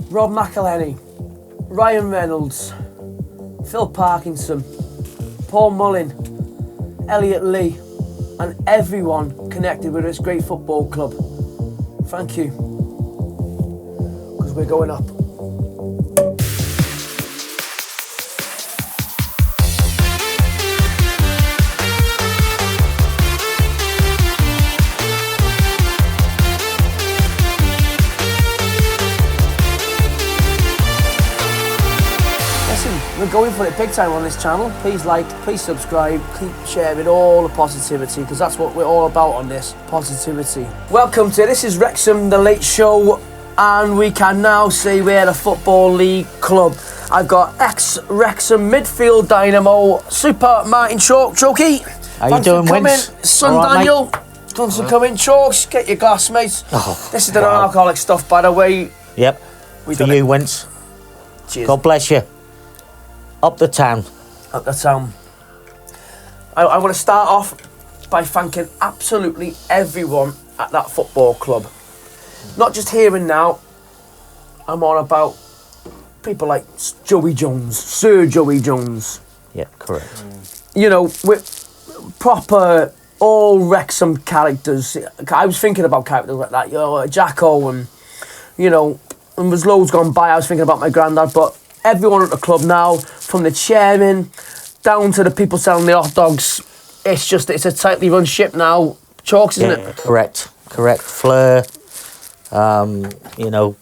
Rob McElhenney, Ryan Reynolds, Phil Parkinson, Paul Mullin, Elliot Lee, and everyone connected with this great football club. Thank you, because we're going up. We're going for it big time on this channel. Please like, please subscribe, keep sharing all the positivity, because that's what we're all about on this, positivity. Welcome to This Is Wrexham, the late show, and we can now say we're a Football League club. I've got ex-Wrexham midfield dynamo, Super Martyn Chalky. How you doing, Wins? Son right, Daniel, thanks for coming. Chalks, get your glass, mate. Oh, this is the non-alcoholic stuff, by the way. Yep, for you, Wins. Cheers. God bless you. Up the town. Up the town. I want to start off by thanking absolutely everyone at that football club. Not just here and now. I'm on about people like Joey Jones, Sir Joey Jones. Yeah, correct. You know, with proper all Wrexham characters. I was thinking about characters like that, you know, Jacko and, you know, and there's loads gone by. I was thinking about my granddad, but everyone at the club now, from the chairman down to the people selling the hot dogs, it's a tightly run ship now. Chalks, isn't it? Correct. Fleur, you know.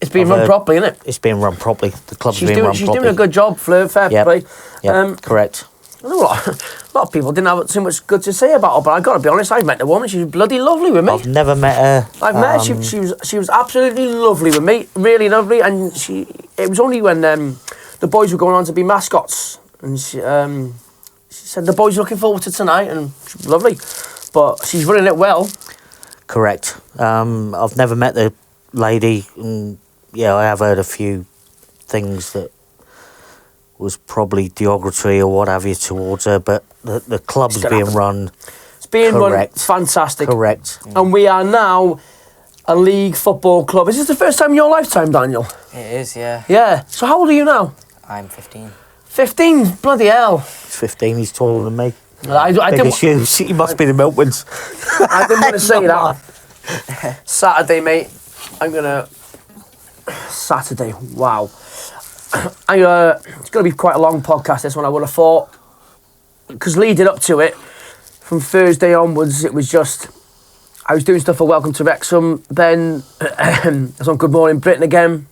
It's been run properly, isn't it? It's been run properly. The club's been run properly. She's doing a good job, Fleur, fair play. Yeah, correct. I know a lot of people didn't have too much good to say about her, but I got to be honest, I've met the woman. She was bloody lovely with me. I've never met her. I've met her. She was absolutely lovely with me, really lovely. And it was only when the boys were going on to be mascots, and she said the boys are looking forward to tonight, and she was lovely. But she's running it well. Correct. I've never met the lady, and yeah, I have heard a few things that was probably derogatory or what have you towards her, but the club's being run. It's being run fantastic. Correct. And we are now a league football club. Is this the first time in your lifetime, Daniel? It is, yeah. Yeah. So how old are you now? I'm 15. 15? Bloody hell. He's 15, he's taller than me. I didn't. Shoes. He must be the Miltons. I didn't want to say that. Saturday, mate. Saturday, wow. It's going to be quite a long podcast, this one, I would have thought. Because leading up to it, from Thursday onwards, it was just, I was doing stuff for Welcome to Wrexham, then I was on Good Morning Britain again,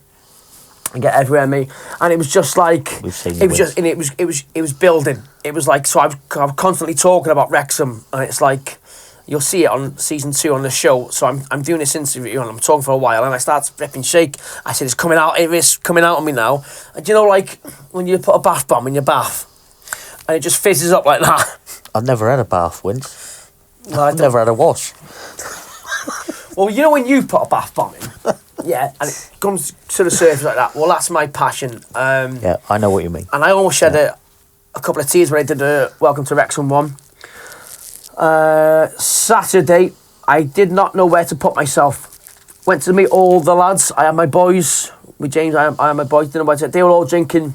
and Get Everywhere Me, and it was just like, it was building. It was like, so I was constantly talking about Wrexham, and it's like, you'll see it on season 2 on the show. So I'm doing this interview and I'm talking for a while, and I start to flip and shake. I said, it's coming out on me now. And you know, like when you put a bath bomb in your bath and it just fizzes up like that. I've never had a bath, Wins. No, I've never had a wash. Well, you know when you put a bath bomb in, yeah, and it comes to the surface like that. Well, that's my passion. Yeah, I know what you mean. And I almost shed a couple of tears when I did the Welcome to Wrexham one. Saturday, I did not know where to put myself. Went to meet all the lads. I had my boys with James. I had my boys. Didn't know where to. They were all drinking.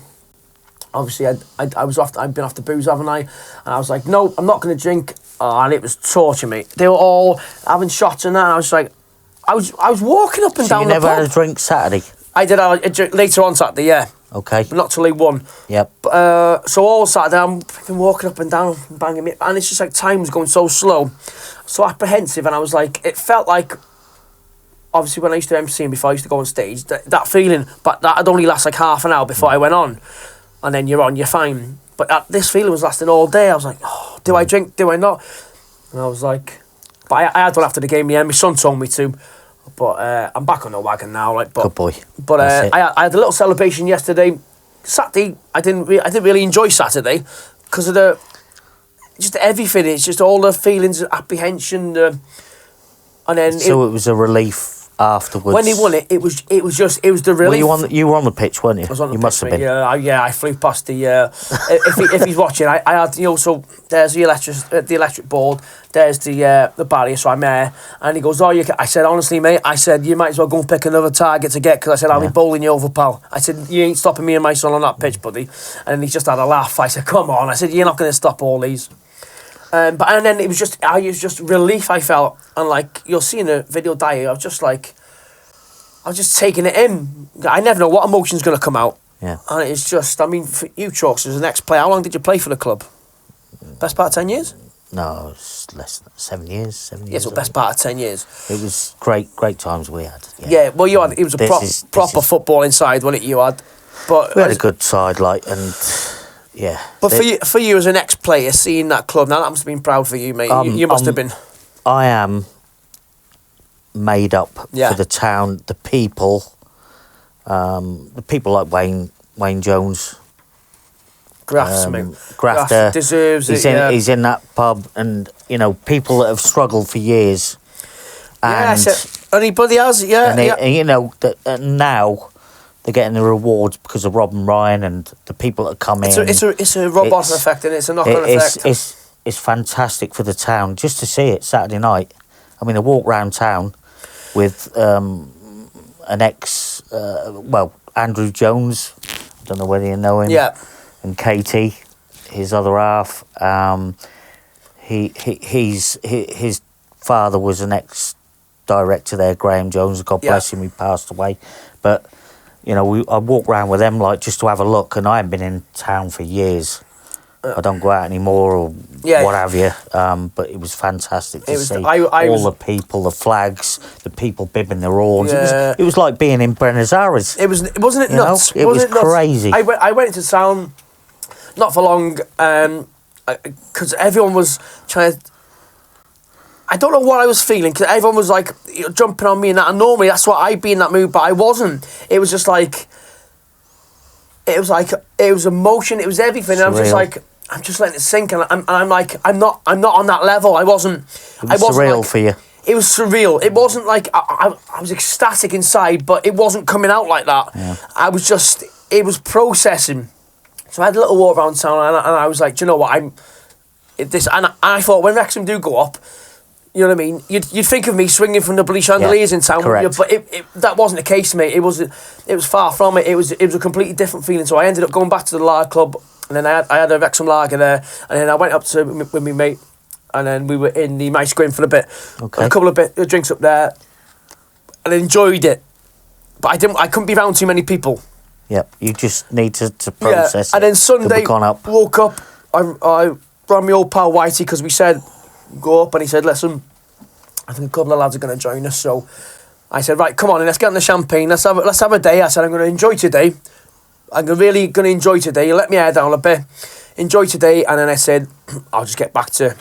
Obviously, I was off. I've been off the booze, haven't I? And I was like, no, I'm not going to drink. And it was torture, mate. They were all having shots and that. And I was like, I was walking up and down the pub. You never had a drink Saturday? I did have a drink later on Saturday, yeah. Okay. But not till they won. Yep. So all Saturday, I'm walking up and down, banging me, and it's just like time was going so slow, so apprehensive, and I was like, it felt like, obviously when I used to MC and before I used to go on stage, that feeling, but that had only last like half an hour before I went on, and then you're on, you're fine. But this feeling was lasting all day. I was like, oh, do I drink? Do I not? And I was like, but I had one after the game. Yeah, my son told me to. But I'm back on the wagon now, like. But, good boy. But I had a little celebration yesterday. Saturday, I didn't really enjoy Saturday because of just everything. It's just all the feelings of apprehension, and then. So it was a relief afterwards. When he won it, it was the relief. Well, you were on the pitch, weren't you? I was on the you pitch, must have been. Yeah, I flew past the. If he's watching, I had so there's the electric board, there's the barrier, so I'm there, and he goes, I said, honestly, mate, I said, you might as well go and pick another target to get, because I said, I'll be bowling you over, pal. I said, you ain't stopping me and my son on that pitch, buddy. And he just had a laugh. I said, come on. I said, you're not going to stop all these. And then it was just relief I felt, and like you'll see in the video diary, I was just taking it in. I never know what emotion's going to come out. Yeah. And it's just, I mean, for you, Chalks, as an ex-player, how long did you play for the club? Best part of 10 years? No, it's less than 7 years. 7 years. Yeah, so best part of 10 years. It was great times we had. Yeah, well, you had, it was a proper football inside, wasn't it, you had? But we had a good side, and yeah. But for you as an ex-player, seeing that club, now that must have been proud for you, mate. You must have been. I am made up for the town, the people like Wayne Jones, Grafter deserves he's it. He's in that pub, and people that have struggled for years, and anybody else, and now they're getting the rewards because of Rob and Ryan and the people that come in. It's a Rob Bottom effect, and it's a knock-on effect. It's fantastic for the town just to see it Saturday night. I mean, I walk round town with an Andrew Jones. I don't know whether you know him. Yeah. And Katie, his other half. His father was an ex-director there, Graham Jones. God bless him, he passed away. But I walk around with them just to have a look, and I haven't been in town for years. I don't go out anymore or what have you. But it was fantastic to see all the people, the flags, the people bibbing their horns. Yeah. It was like being in Buenos Aires. Wasn't it nuts? It was crazy. I went into town not for long because everyone was trying to. I don't know what I was feeling, because everyone was like jumping on me and that. And normally that's what I'd be in that mood, but I wasn't. It was just like. It was emotion. It was everything. And I'm just like, I'm just letting it sink, and I'm like, I'm not on that level. I wasn't. It was surreal for you. It was surreal. It wasn't like I was ecstatic inside, but it wasn't coming out like that. Yeah. It was processing. So I had a little walk around town, and I was like, do you know what? And I thought, when Wrexham do go up, you know what I mean? You'd think of me swinging from the blue chandeliers in town, correct. But that wasn't the case, mate. It was far from it. It was a completely different feeling. So I ended up going back to the Lager Club, and then I had a Wrexham Lager there, and then I went up with my mate, and then we were in the Mice Grim for a bit, a couple of drinks up there, and I enjoyed it. But I couldn't be around too many people. Yep, you just need to process it. And then Sunday, woke up, I ran my old pal Whitey, because we said, go up, and he said, listen, I think a couple of lads are going to join us. So I said, right, come on, let's get on the champagne, let's have a day. I said, I'm going to enjoy today. I'm really going to enjoy today. Let me hair down a bit, enjoy today. And then I said, I'll just get back to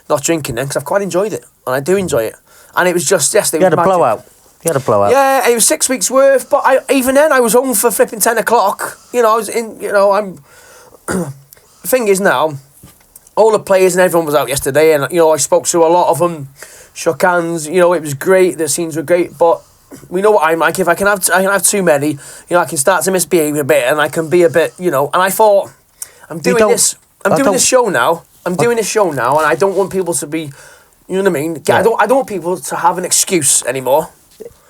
not drinking then, because I've quite enjoyed it, and I do enjoy it. And it was just yesterday. You had a blowout. Yeah, it was 6 weeks worth, but even then I was home for flipping 10 o'clock. I was in. The thing is now, all the players and everyone was out yesterday, and I spoke to a lot of them, shook hands. It was great. The scenes were great, but we know what I'm like. If I can have too many, I can start to misbehave a bit, and I can be a bit, And I thought, I'm doing this show now, and I don't want people to be, you know what I mean? Yeah. I don't want people to have an excuse anymore.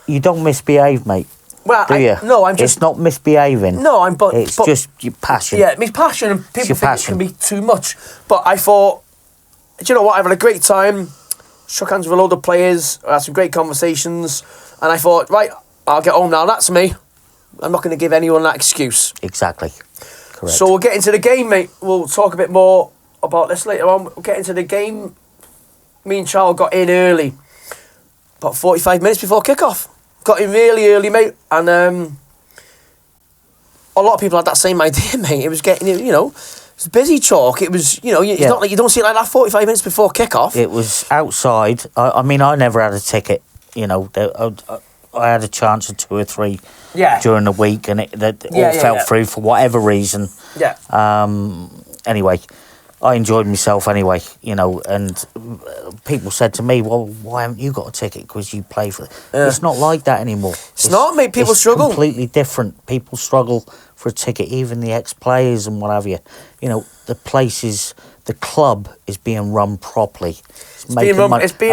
You don't misbehave, mate. Well, do you? No, I'm just. It's not misbehaving. No, It's just your passion. Yeah, my passion, and people think it can be too much. But I thought, do you know what? I've had a great time. Shook hands with a load of players. I had some great conversations, and I thought, right, I'll get home now. That's me. I'm not going to give anyone that excuse. Exactly. Correct. So we'll get into the game, mate. We'll talk a bit more about this later on. We'll get into the game. Me and Charles got in early, about 45 minutes before kickoff. Got in really early, mate, and a lot of people had that same idea, mate. It was getting, it's busy chalk. It was, it's not like you don't see it like that 45 minutes before kickoff. It was outside. I mean, I never had a ticket. I had a chance of 2 or 3 during the week, and it all fell through for whatever reason. Yeah. Anyway, I enjoyed myself anyway, you know, and people said to me, well, why haven't you got a ticket because you play for it? It's not like that anymore. It's not, mate. People struggle. It's completely different. People struggle for a ticket, even the ex-players and what have you. You know, the club is being run properly. It's being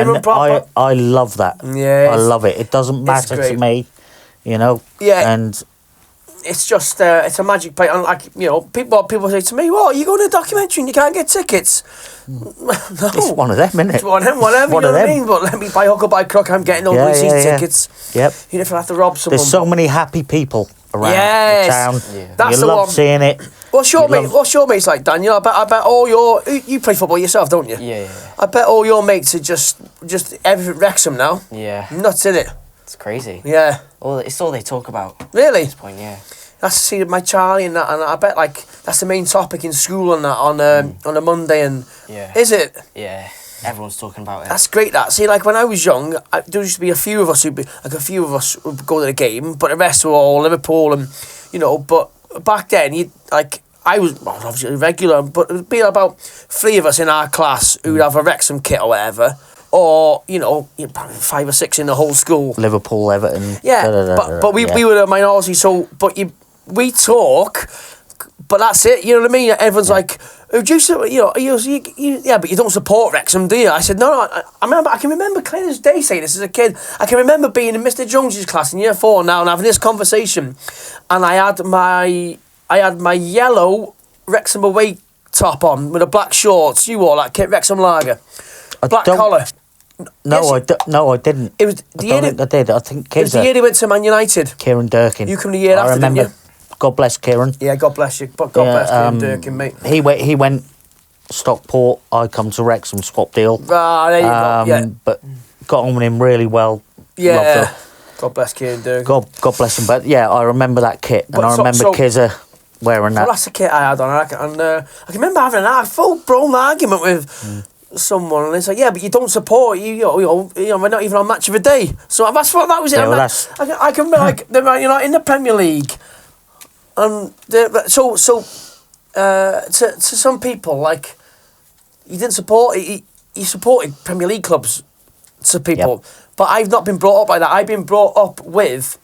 run proper. I love that. Yeah. I love it. It doesn't matter to me, you know. Yeah. And it's just, it's a magic place. And like, you know, people say to me, well, you go to a documentary and you can't get tickets. No. It's one of them, isn't it? It's one of them, whatever, you know what I mean? But let me buy hook or by crook, I'm getting all these tickets. Yep. Even if I have to rob someone. There's so many happy people around the town. Yeah. That's you love seeing it. What's your mates like, Daniel? I bet all you play football yourself, don't you? Yeah. I bet all your mates are just everything Wrexham now. Yeah. Nuts, in it. It's crazy. Yeah. It's all they talk about. Really? At this point, yeah. That's to see my Charlie and that, and I bet like that's the main topic in school and that on a Monday and is it? Yeah, everyone's talking about it. That's great. That see, like when I was young, there used to be a few of us would go to the game, but the rest were all Liverpool and you know. But back then, I was obviously regular, but it'd be about 3 of us in our class who'd have a Wrexham kit or whatever. Or, you know, 5 or 6 in the whole school. Liverpool, Everton. Yeah, but we were a minority, so, we talk, but that's it, you know what I mean? Everyone's like, oh, do you but you don't support Wrexham, do you? I said, no, I can remember clear as day saying this as a kid. I can remember being in Mr. Jones's class in year 4 now and having this conversation, and I had my yellow Wrexham away top on with a black shorts. You wore that kit, Wrexham lager. Black collar. No, I didn't. It was the year I did. I think it was the year he went to Man United. Kieran Durkin. You come the year after, remember. didn't you? God bless Kieran. Yeah, God bless you. God bless Kieran Durkin, mate. He went Stockport. I come to Wrexham, swap deal. Ah, there you go. Yeah. But got on with him really well. Yeah. Loved her. God bless Kieran Durkin. God bless him. But yeah, I remember that kit, and I remember Kizza wearing that. Well, that's the kit I had on, and I can remember having a full-blown argument with someone, and it's like, yeah, but you don't support we're not even on match of the day. So that was it. Yeah, well, I can remember like you're not in the Premier League, and to some people like you didn't support you supported Premier League clubs to people, but I've not been brought up like that. I've been brought up with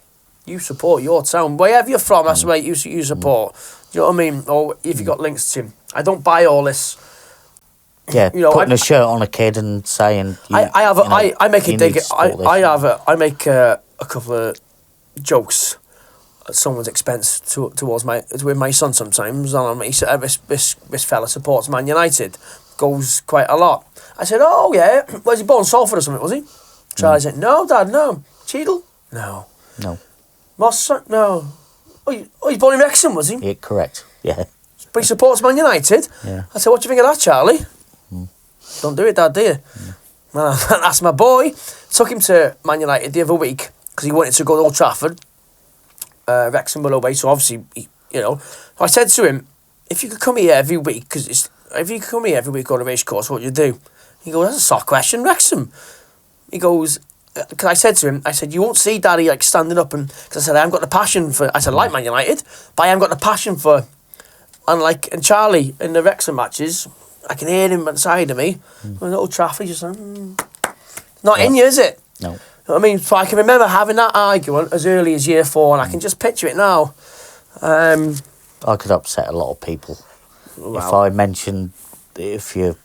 you support your town wherever you're from. That's the way you support. Do you know what I mean? Or if you got links to him, I don't buy all this. Yeah, putting a shirt on a kid and saying I make a dig. I make a couple of jokes at someone's expense towards my son sometimes. And he said this fella supports Man United, goes quite a lot. I said, oh yeah, was he born Salford or something? Was he? Charlie said, no, Dad, no. Cheadle, no. Moss, no. Oh, he's born in Wrexham, was he? Yeah, correct. Yeah. But he supports Man United. Yeah. I said, what do you think of that, Charlie? Don't do it, Dad, do you? Well, that's my boy. Took him to Man United the other week because he wanted to go to Old Trafford. Wrexham were away, so obviously, I said to him, if you could come here every week, because if you could come here every week on a race course, what would you do? He goes, that's a soft question, Wrexham. He goes, because I said to him, you won't see Daddy like standing up because I said, I haven't got the passion for, I said, I like Man United, but I haven't got the passion for, and Charlie in the Wrexham matches, I can hear him inside of me. A little Trafford, just not in you, is it? No. You know what I mean? So I can remember having that argument as early as year 4, and I can just picture it now. I could upset a lot of people if I mentioned if you.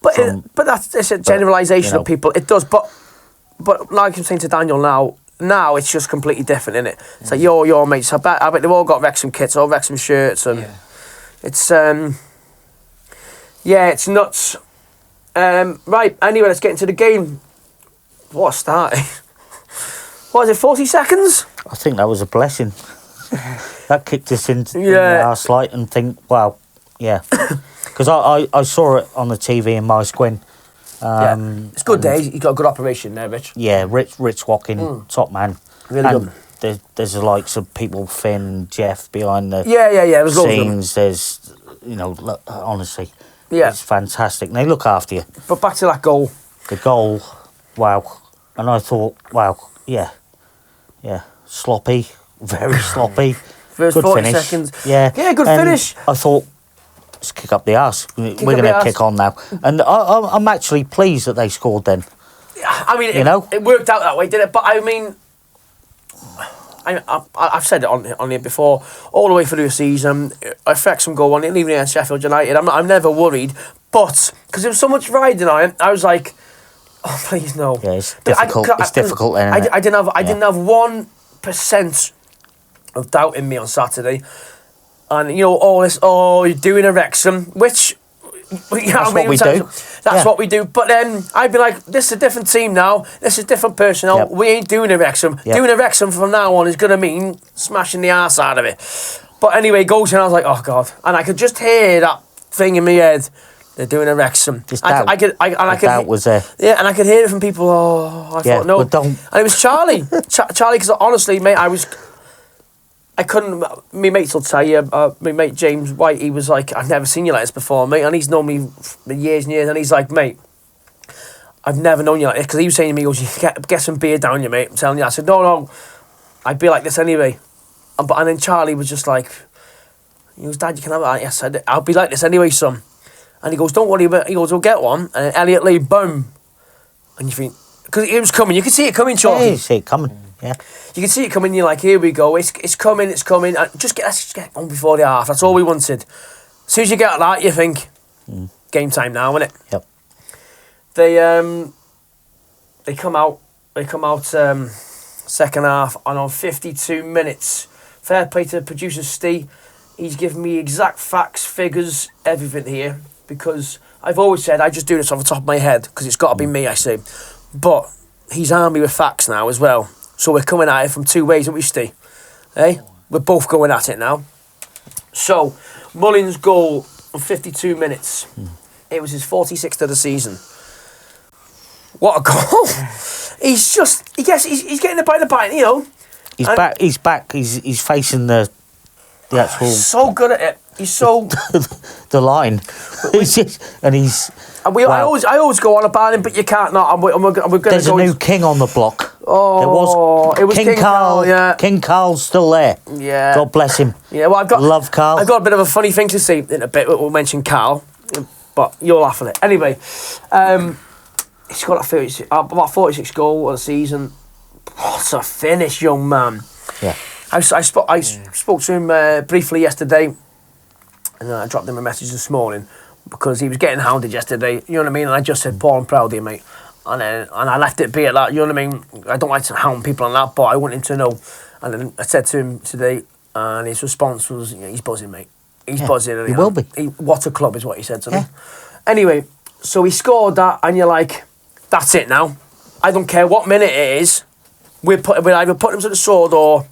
But it's a generalisation of people. It does, but like I'm saying to Daniel now it's just completely different, isn't it? It's like your mates. I bet they've all got Wrexham kits or Wrexham shirts, and it's it's nuts. Right, anyway, let's get into the game. What a start. What is it, 40 seconds? I think that was a blessing. That kicked us into the arse light and think, wow, yeah. Because I saw it on the TV in my Squin. It's good days. You've got a good operation there, Rich. Yeah, Rich Watkin, top man. Really and good. There's the likes of people, Finn, Jeff behind the There's scenes. There's, honestly, it's fantastic. And they look after you. But back to that goal. The goal, wow. And I thought, wow, yeah, sloppy, very sloppy. First good 40 finish. seconds. Yeah, good finish. I thought, Just kick up the arse. We're up going the to arse. kick on now. And I'm actually pleased that they scored then. I mean, You it worked out that way, did it? But I mean, I've said it on here before. All the way through the season, if Wrexham go on, even against Sheffield United, I'm never worried. But because there was so much riding on it, I was like, oh please no. Yeah, it's difficult. It's difficult then. Isn't it? I didn't have 1% of doubt in me on Saturday, and you know all this. Oh, you're doing a Wrexham, which. That's what we do. That's what we do. But then I'd be like, this is a different team now. This is different personnel. Yep. We ain't doing a Wrexham. Yep. Doing a Wrexham from now on is going to mean smashing the arse out of it. But anyway, goes in, I was like, oh, God. And I could just hear that thing in my head. They're doing a Wrexham. Doubt was there. Yeah, and I could hear it from people. Oh, I thought, no. But don't. And it was Charlie. Charlie, because honestly, mate, I couldn't. My mates will tell you. My mate James White, he was like, "I've never seen you like this before, mate." And he's known me for years and years. And he's like, "Mate, I've never known you like this." Because he was saying to me, "He goes, you get some beer down you, mate." I'm telling you. I said, "No, I'd be like this anyway." And then Charlie was just like, "He goes, Dad, you can have it." I said, "I'll be like this anyway, son." And he goes, "Don't worry about it." He goes, "We'll get one." And then Elliot Lee, boom. And you think, because it was coming. You could see it coming, Charlie. Yeah, you see it coming. Yeah. You can see it coming, you're like, here we go, it's coming. Let's just get on before the half. That's all we wanted. As soon as you get that, you think, game time now, isn't it? Yep. They come out second half, and on 52 minutes, fair play to producer Steve, he's given me exact facts, figures, everything here, because I've always said I just do this off the top of my head, because it's got to be me, I say. But he's armed me with facts now as well. So we're coming at it from two ways, aren't we, Steve? Eh? We're both going at it now. So, Mullin's goal on 52 minutes. It was his 46th of the season. What a goal! He's getting it by the bite, you know. He's back. He's facing the actual. So good at it. He's so the line. I always go on about him, but you can't not. And we're going to go. There's a new king on the block. Oh, it was King Carl. Yeah, King Carl's still there. Yeah, God bless him. Yeah, well, love Carl. I've got a bit of a funny thing to say in a bit. We'll mention Carl, but you'll laugh at it anyway. He's got about 46 goal of the season. What a finish, young man. Yeah. I spoke to him briefly yesterday, and then I dropped him a message this morning because he was getting hounded yesterday. You know what I mean? And I just said, "Paul, I'm proud of you, mate." And I left it be at that. You know what I mean? I don't like to hound people on that, but I want him to know. And then I said to him today, and his response was, "He's buzzing, mate. He's buzzing." He will be. What a club is what he said to me. Anyway, so he scored that, and you're like, that's it now. I don't care what minute it is. We're either putting him to the sword or.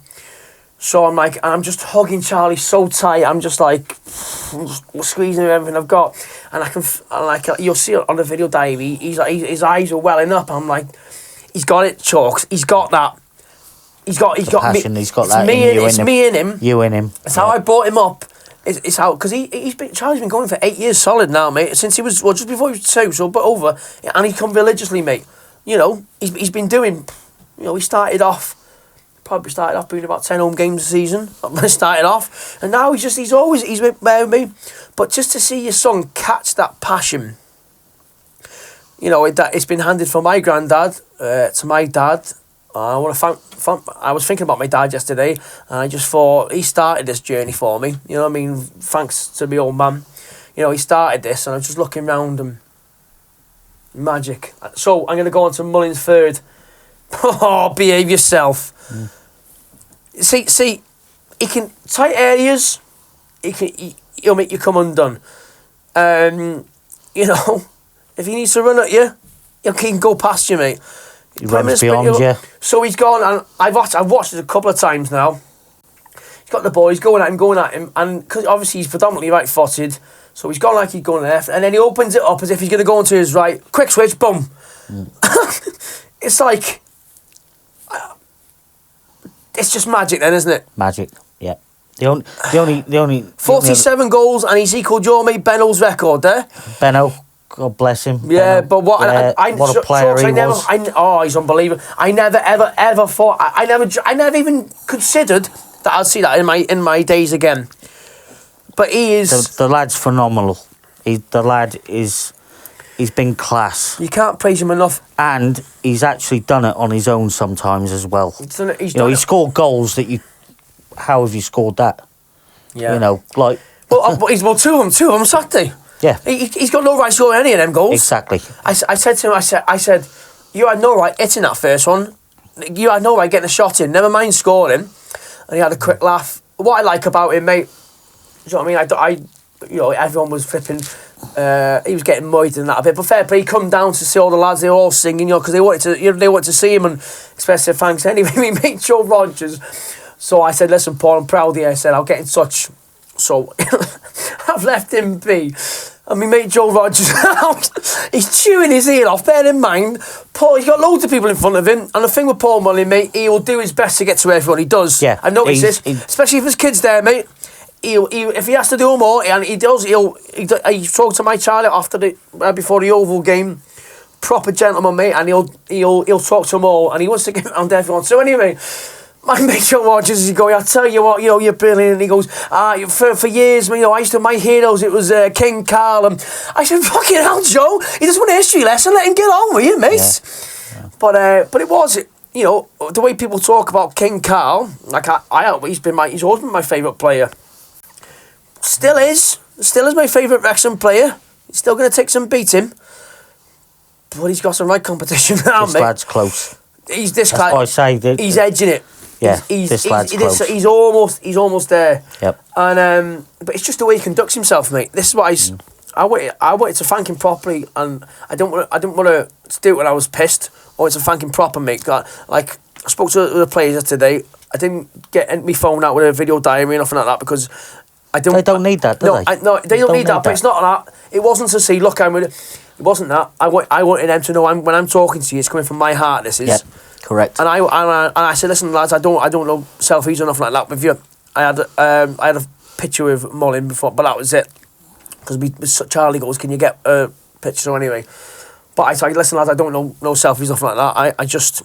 So I'm like, and I'm just hugging Charlie so tight. I'm just like, squeezing everything I've got, and you'll see it on the video, Dave. He's like, his eyes are welling up. I'm like, he's got it, Chalks. He's got that. He's got passion. Me. He's got It's that. It's me in him. You in him. It's how I brought him up. It's how, because Charlie's been going for 8 years solid now, mate. Since he was just before he was 2, so but over, and he's come religiously, mate. You know, he's been doing. You know, he probably started off doing about 10 home games a season. Started off, and now he's there with me. But just to see your son catch that passion, you know, it's been handed from my granddad to my dad. I want to thank. I was thinking about my dad yesterday, and I just thought he started this journey for me. You know what I mean? Thanks to my old man. You know, he started this, and I was just looking round and magic. So I'm going to go on to Mullin's third. Oh, behave yourself. See, he can tight areas. He'll make you come undone. You know, if he needs to run at you, he can go past you, mate. He runs beyond you. So he's gone, and I've watched it a couple of times now. He's got the ball. He's going at him, and because obviously he's predominantly right-footed, so he's gone like he's going left, and then he opens it up as if he's going to go into his right. Quick switch, boom. It's like. It's just magic then, isn't it? Magic, yeah. The only 47 goals, and he's equalled your mate Benno's record there. Benno, God bless him. Yeah, Benno. but what? Yeah, what a player he was. He's unbelievable. I never ever thought. I never even considered that I'd see that in my days again. But he is... The lad's phenomenal. He's been class. You can't praise him enough. And he's actually done it on his own sometimes as well. He scored goals that you... How have you scored that? Yeah. You know, like... But he's well, two of them Saturday. Yeah. He's got no right scoring any of them goals. Exactly. I said to him, I said, you had no right hitting that first one. You had no right getting a shot in. Never mind scoring. And he had a quick laugh. What I like about him, mate, do you know what I mean? Everyone was flipping. He was getting annoyed in that a bit. But fair play, he come down to see all the lads. They were all singing, because they wanted to see him and express their thanks. Anyway, we meet Joe Rogers. So I said, listen, Paul, I'm proud of you. I said, I'll get in touch. So I've left him be. And we mate Joe Rogers out. He's chewing his ear off. Bear in mind, Paul, he's got loads of people in front of him. And the thing with Paul Mullin, mate, he will do his best to get to everyone. He does. Yeah. I notice this, especially if his kid's there, mate. If he has to do more, and he does, he talked to my child before the Oval game. Proper gentleman, mate, and he'll talk to them all, and he wants to get around everyone. So anyway, my mate Joe Rogers is going, I tell you what, you're brilliant. And he goes, for years, I used to, my heroes, it was King Carl. And I said, fucking hell, Joe, he just want a history lesson, let him get on with you, mate. Yeah. But it was, the way people talk about King Carl, like he's always been my favourite player. Still is my favourite Wrexham player. He's still going to take some beating. But he's got some right competition now, mate. This lad's close. This guy. I say that he's edging it. Yeah, this lad's close. He's almost there. Yep. And but it's just the way he conducts himself, mate. This is what I wanted to thank him properly, and I didn't want to do it when I was pissed. I wanted to thank him proper, mate. Like I spoke to the players today. I didn't get my phone out with a video diary or nothing like that because they don't need that, do they? No, they don't need that. But it's not that. It wasn't to say, look, I'm with it. It wasn't that. I wanted them to know when I'm talking to you, it's coming from my heart. This is. Yep, correct. And I said, listen, lads, I don't know selfies or nothing like that with you. I had a picture with Mullin before, but that was it. Because Charlie goes, can you get a picture? So anyway, but I said, listen, lads, I don't know no selfies, nothing like that. I just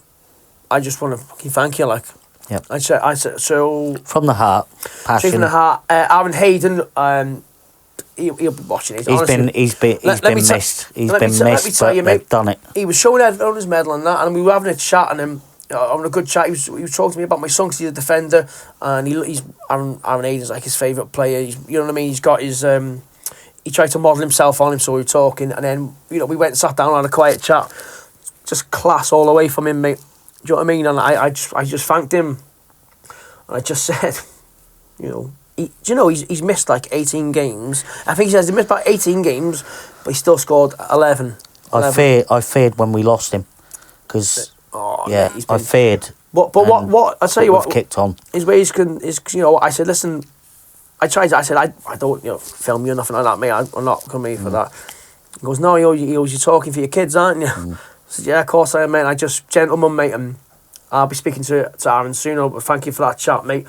want to fucking thank you, like. Yep. I said so. From the heart, passion. From the heart. Aaron Hayden, he'll be watching it. He's been missed. They've done it. He was showing everyone his medal and that, and we were having a chat and having a good chat. He was talking to me about my son because he's a defender, and Aaron Hayden's like his favourite player. You know what I mean? He's got his. He tried to model himself on him, so we were talking, and then we went and sat down and had a quiet chat. Just class all the way from him, mate. Do you know what I mean? And I just thanked him. And I just said, he's missed like 18 games. I think he says he missed about 18 games, but he still scored 11. I feared when we lost him, because I feared. But what I tell you what, kicked on. His ways I said, listen, I said I don't film you or nothing like that, mate. I'm not coming for that. He goes, no, you're talking for your kids, aren't you? I said, yeah, of course I am, mate. I just gentleman, mate, and I'll be speaking to Aaron soon. But thank you for that chat, mate.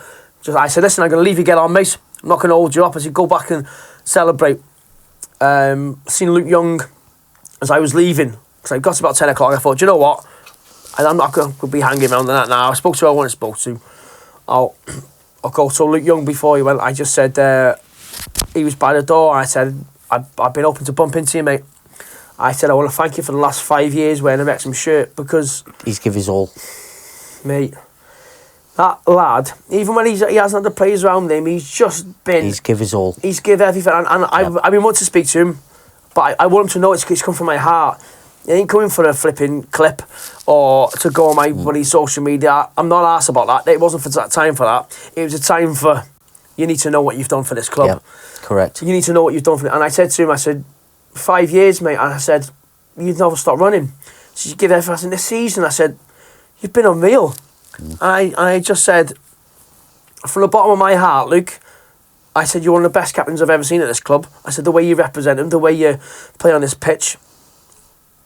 I said, listen, I'm going to leave you get on, mate. I'm not going to hold you up. I said, go back and celebrate. Seen Luke Young as I was leaving, because I got to about 10 o'clock. I thought, you know what? I'm not going to be hanging around that now. I spoke to who I wanted to spoke to. I'll go to Luke Young before he went. I just said, he was by the door. I said, I've been hoping to bump into you, mate. I said, I want to thank you for the last 5 years wearing a Wrexham shirt, because... He's give his all. Mate, that lad, even when he hasn't had the players around him, he's just been... He's give his all. He's give everything, and I've been wanting to speak to him, but I want him to know it's come from my heart. It ain't coming for a flipping clip or to go on my bloody social media. I'm not arsed about that. It wasn't for that time for that. It was a time for, you need to know what you've done for this club. Yeah, correct. You need to know what you've done for it. And I said to him, I said, 5 years, mate. And I said, you'd never stop running. So you give everything this season. I said, you've been unreal. I just said, from the bottom of my heart, Luke, I said, you're one of the best captains I've ever seen at this club. I said, the way you represent him, the way you play on this pitch.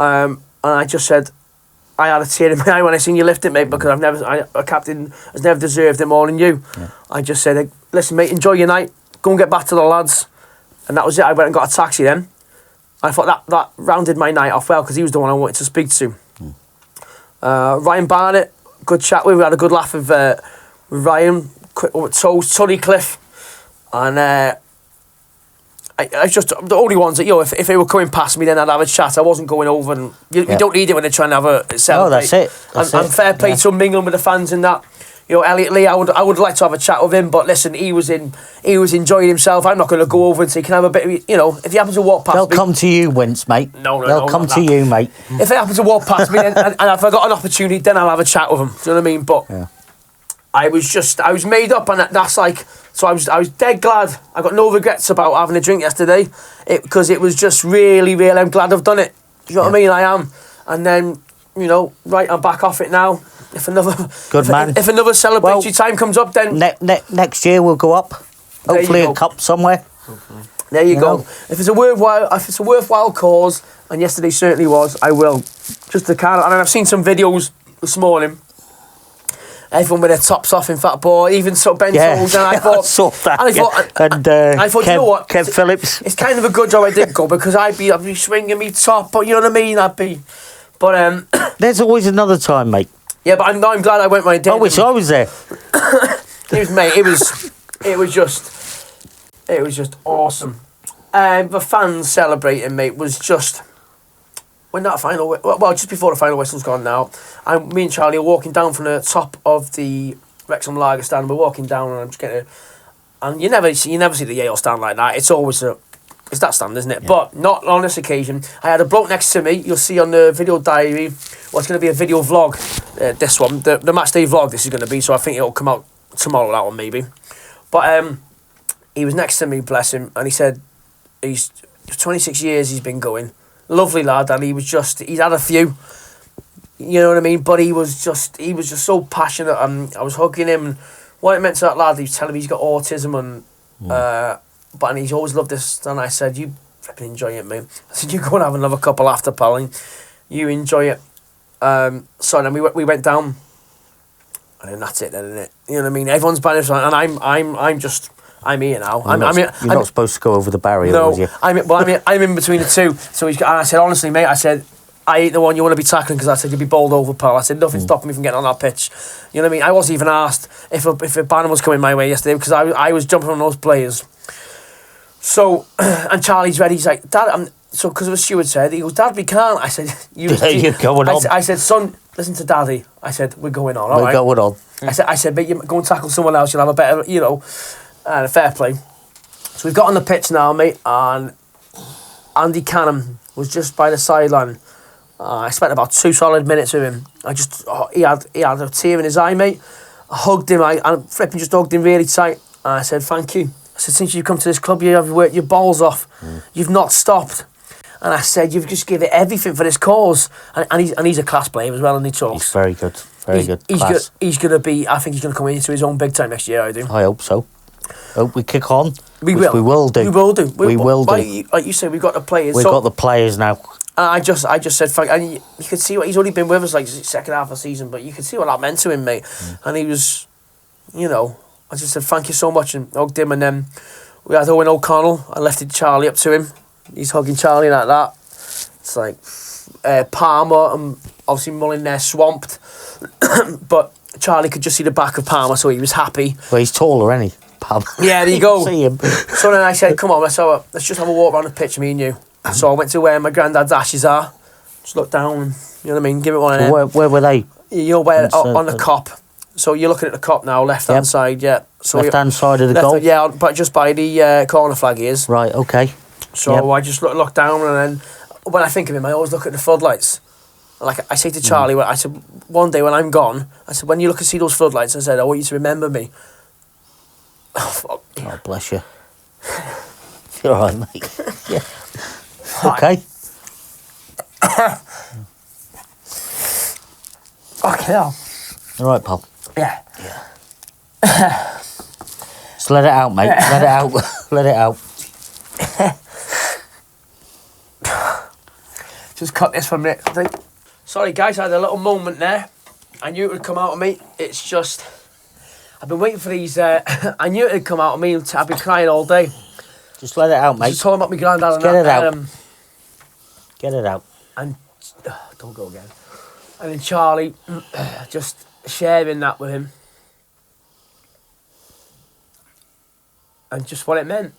And I just said, I had a tear in my eye when I seen you lift it, mate, because a captain has never deserved it more than you. Yeah. I just said, listen, mate, enjoy your night. Go and get back to the lads. And that was it. I went and got a taxi then. I thought that rounded my night off well, because he was the one I wanted to speak to. Ryan Barnett, good chat with. We had a good laugh with Ryan. Tony Cliff. And I just the only ones that if they were coming past me, then I'd have a chat. I wasn't going over, and you don't need it when they're trying to have a celebrate. No, that's it. And fair play to mingling with the fans and that. Elliot Lee, I would like to have a chat with him, but listen, he was enjoying himself. I'm not going to go over and say, can I have a bit of, if he happens to walk past They'll me. come to you, Wince, mate. No, They'll come to you, mate. If they happen to walk past me, then, and if I got an opportunity, then I'll have a chat with him. Do you know what I mean? But I was made up, and that's like, so I was dead glad. I got no regrets about having a drink yesterday, because it was just really, really, I'm glad I've done it. Do you know what I mean? I am. And then, right, I'm back off it now. If another celebratory time comes up, then next year we'll go up. Hopefully a cup somewhere. There you go. If it's a worthwhile cause, and yesterday certainly was, I will. Just to kind of, and I've seen some videos this morning. Everyone with their tops off in Fat Boy, even so Ben Folds, and I thought, I saw that. I thought, you know what, Kev Phillips. It's kind of a good job I did go, because I'd be swinging me top, but you know what I mean. But there's always another time, mate. Yeah, but I'm glad I went my day. I wish I was there. It was just awesome. The fans celebrating, mate, was just when that final. Well, just before the final whistle's gone now. Me and Charlie are walking down from the top of the Wrexham Lager stand. We're walking down, and I'm just getting. And you never see the Yale stand like that. It's always it's that stand, isn't it? Yeah. But not on this occasion. I had a bloke next to me. You'll see on the video diary. Well, it's going to be a video vlog. This one, the match day vlog. This is going to be. So I think it'll come out tomorrow. That one maybe. But he was next to me, bless him, and he said he's 26 years he's been going. Lovely lad, and he's had a few. You know what I mean? But he was just so passionate, and I was hugging him. And what it meant to that lad, he was telling me he's got autism, and but he's always loved this. And I said, you flipping enjoy it, mate. I said, you go and have another couple after, pal, and you enjoy it. So then we went down, and then that's it, then, isn't it? You know what I mean? Everyone's banished, and I'm here now. You're not supposed to go over the barrier, was you? I'm in between the two. So and I said, honestly, mate, I said, I ain't the one you want to be tackling, because I said, you'd be bowled over, pal. I said, nothing stopping me from getting on that pitch. You know what I mean? I wasn't even asked if a banner was coming my way yesterday, because I was jumping on those players. So, and Charlie's ready. He's like, Dad, because of what Stuart said, he goes, Dad, we can't. I said, you're going on. I said, son, listen to Daddy. I said, we're going on, all right? We're going on. I said, mate, you go and tackle someone else, you'll have a better, fair play. So we've got on the pitch now, mate, and Andy Canham was just by the sideline. I spent about 2 solid minutes with him. He had a tear in his eye, mate. I hugged him, I flipping just hugged him really tight. And I said, thank you. I said, since you've come to this club, you have worked your balls off. You've not stopped. And I said, you've just given everything for this cause. And he's a class player as well, and he talks. He's very good. He's going to be, I think he's going to come into his own big time next year, I do. I hope so. Hope we kick on. We will. We will do. We will do. We will do. Like you say, we've got the players. We've got the players now. And I just said, thank, and you could see what he's only been with us like the second half of the season, but you could see what that meant to him, mate. And he was, I just said thank you so much and hugged him, and then we had Owen O'Connell. I lifted Charlie up to him. He's hugging Charlie like that. It's like Palmer and obviously Mullin there swamped, but Charlie could just see the back of Palmer, so he was happy. Well, he's taller, isn't he? Palmer. Yeah, there you go. See him. So then I said, come on, let's just have a walk around the pitch, me and you. So I went to where my granddad's ashes are. Just look down and, you know what I mean, give it one of them. Where were they? Where on the cop. So you're looking at the cop now, left-hand side, yeah. So left-hand side of the goal? Yeah, but just by the corner flag he is. Right, okay. So I just look down, and then when I think of him, I always look at the floodlights. Like I say to Charlie, I said, one day when I'm gone, I said, when you look and see those floodlights, I said, I want you to remember me. Oh, fuck. Oh, bless you. You're all right, mate. Yeah. Okay. Okay, now. All right, pal. Yeah. Just let it out, mate. Let it out. Let it out. Just cut this for a minute, I think. Sorry, guys, I had a little moment there. I knew it would come out of me. It's just, I've been waiting for these. I knew it would come out of me. I've been crying all day. Just let it out, mate. Just talking about my granddad and get that. It out. Get it out. And don't go again. And then Charlie, just sharing that with him, and just what it meant.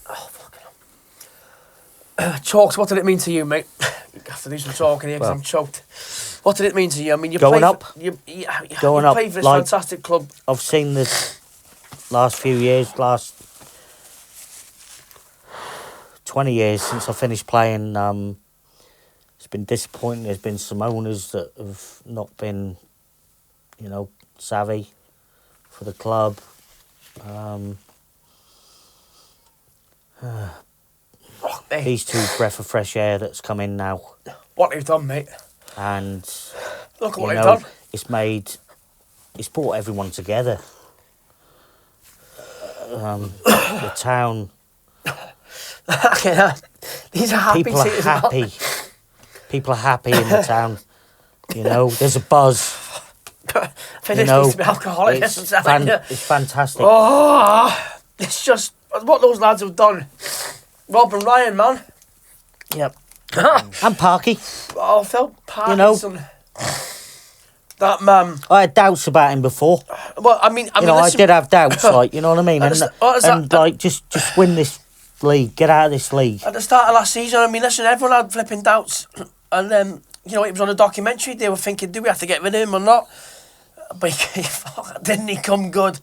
Oh, fuck. Chalks, what did it mean to you, mate? You have to do some talking here because I'm choked. What did it mean to you? I mean, you going played up. You Going up, played for this like- fantastic club. I've seen the last few years, last 20 years since I finished playing. It's been disappointing. There's been some owners that have not been, savvy for the club. Mate, These two breath of fresh air that's come in now, what they've done, mate. and Look at you what they've know, done. it's brought everyone together. The town, Yeah, these are happy people are teams, aren't happy. they? People are happy in the town. There's a buzz. Finish needs to be alcoholic. It's, I'm telling you. it's fantastic. Oh, it's just what those lads have done. Rob and Ryan, man. Yep. And Parky. Oh, Phil Parkinson. That man. I had doubts about him before. Well, I mean, I listen, did have doubts, like, you know what I mean? What is And that? just win this league, get out of this league. At the start of last season, I mean, listen, everyone had flipping doubts. And then, it was on a documentary. They were thinking, do we have to get rid of him or not? But didn't he come good?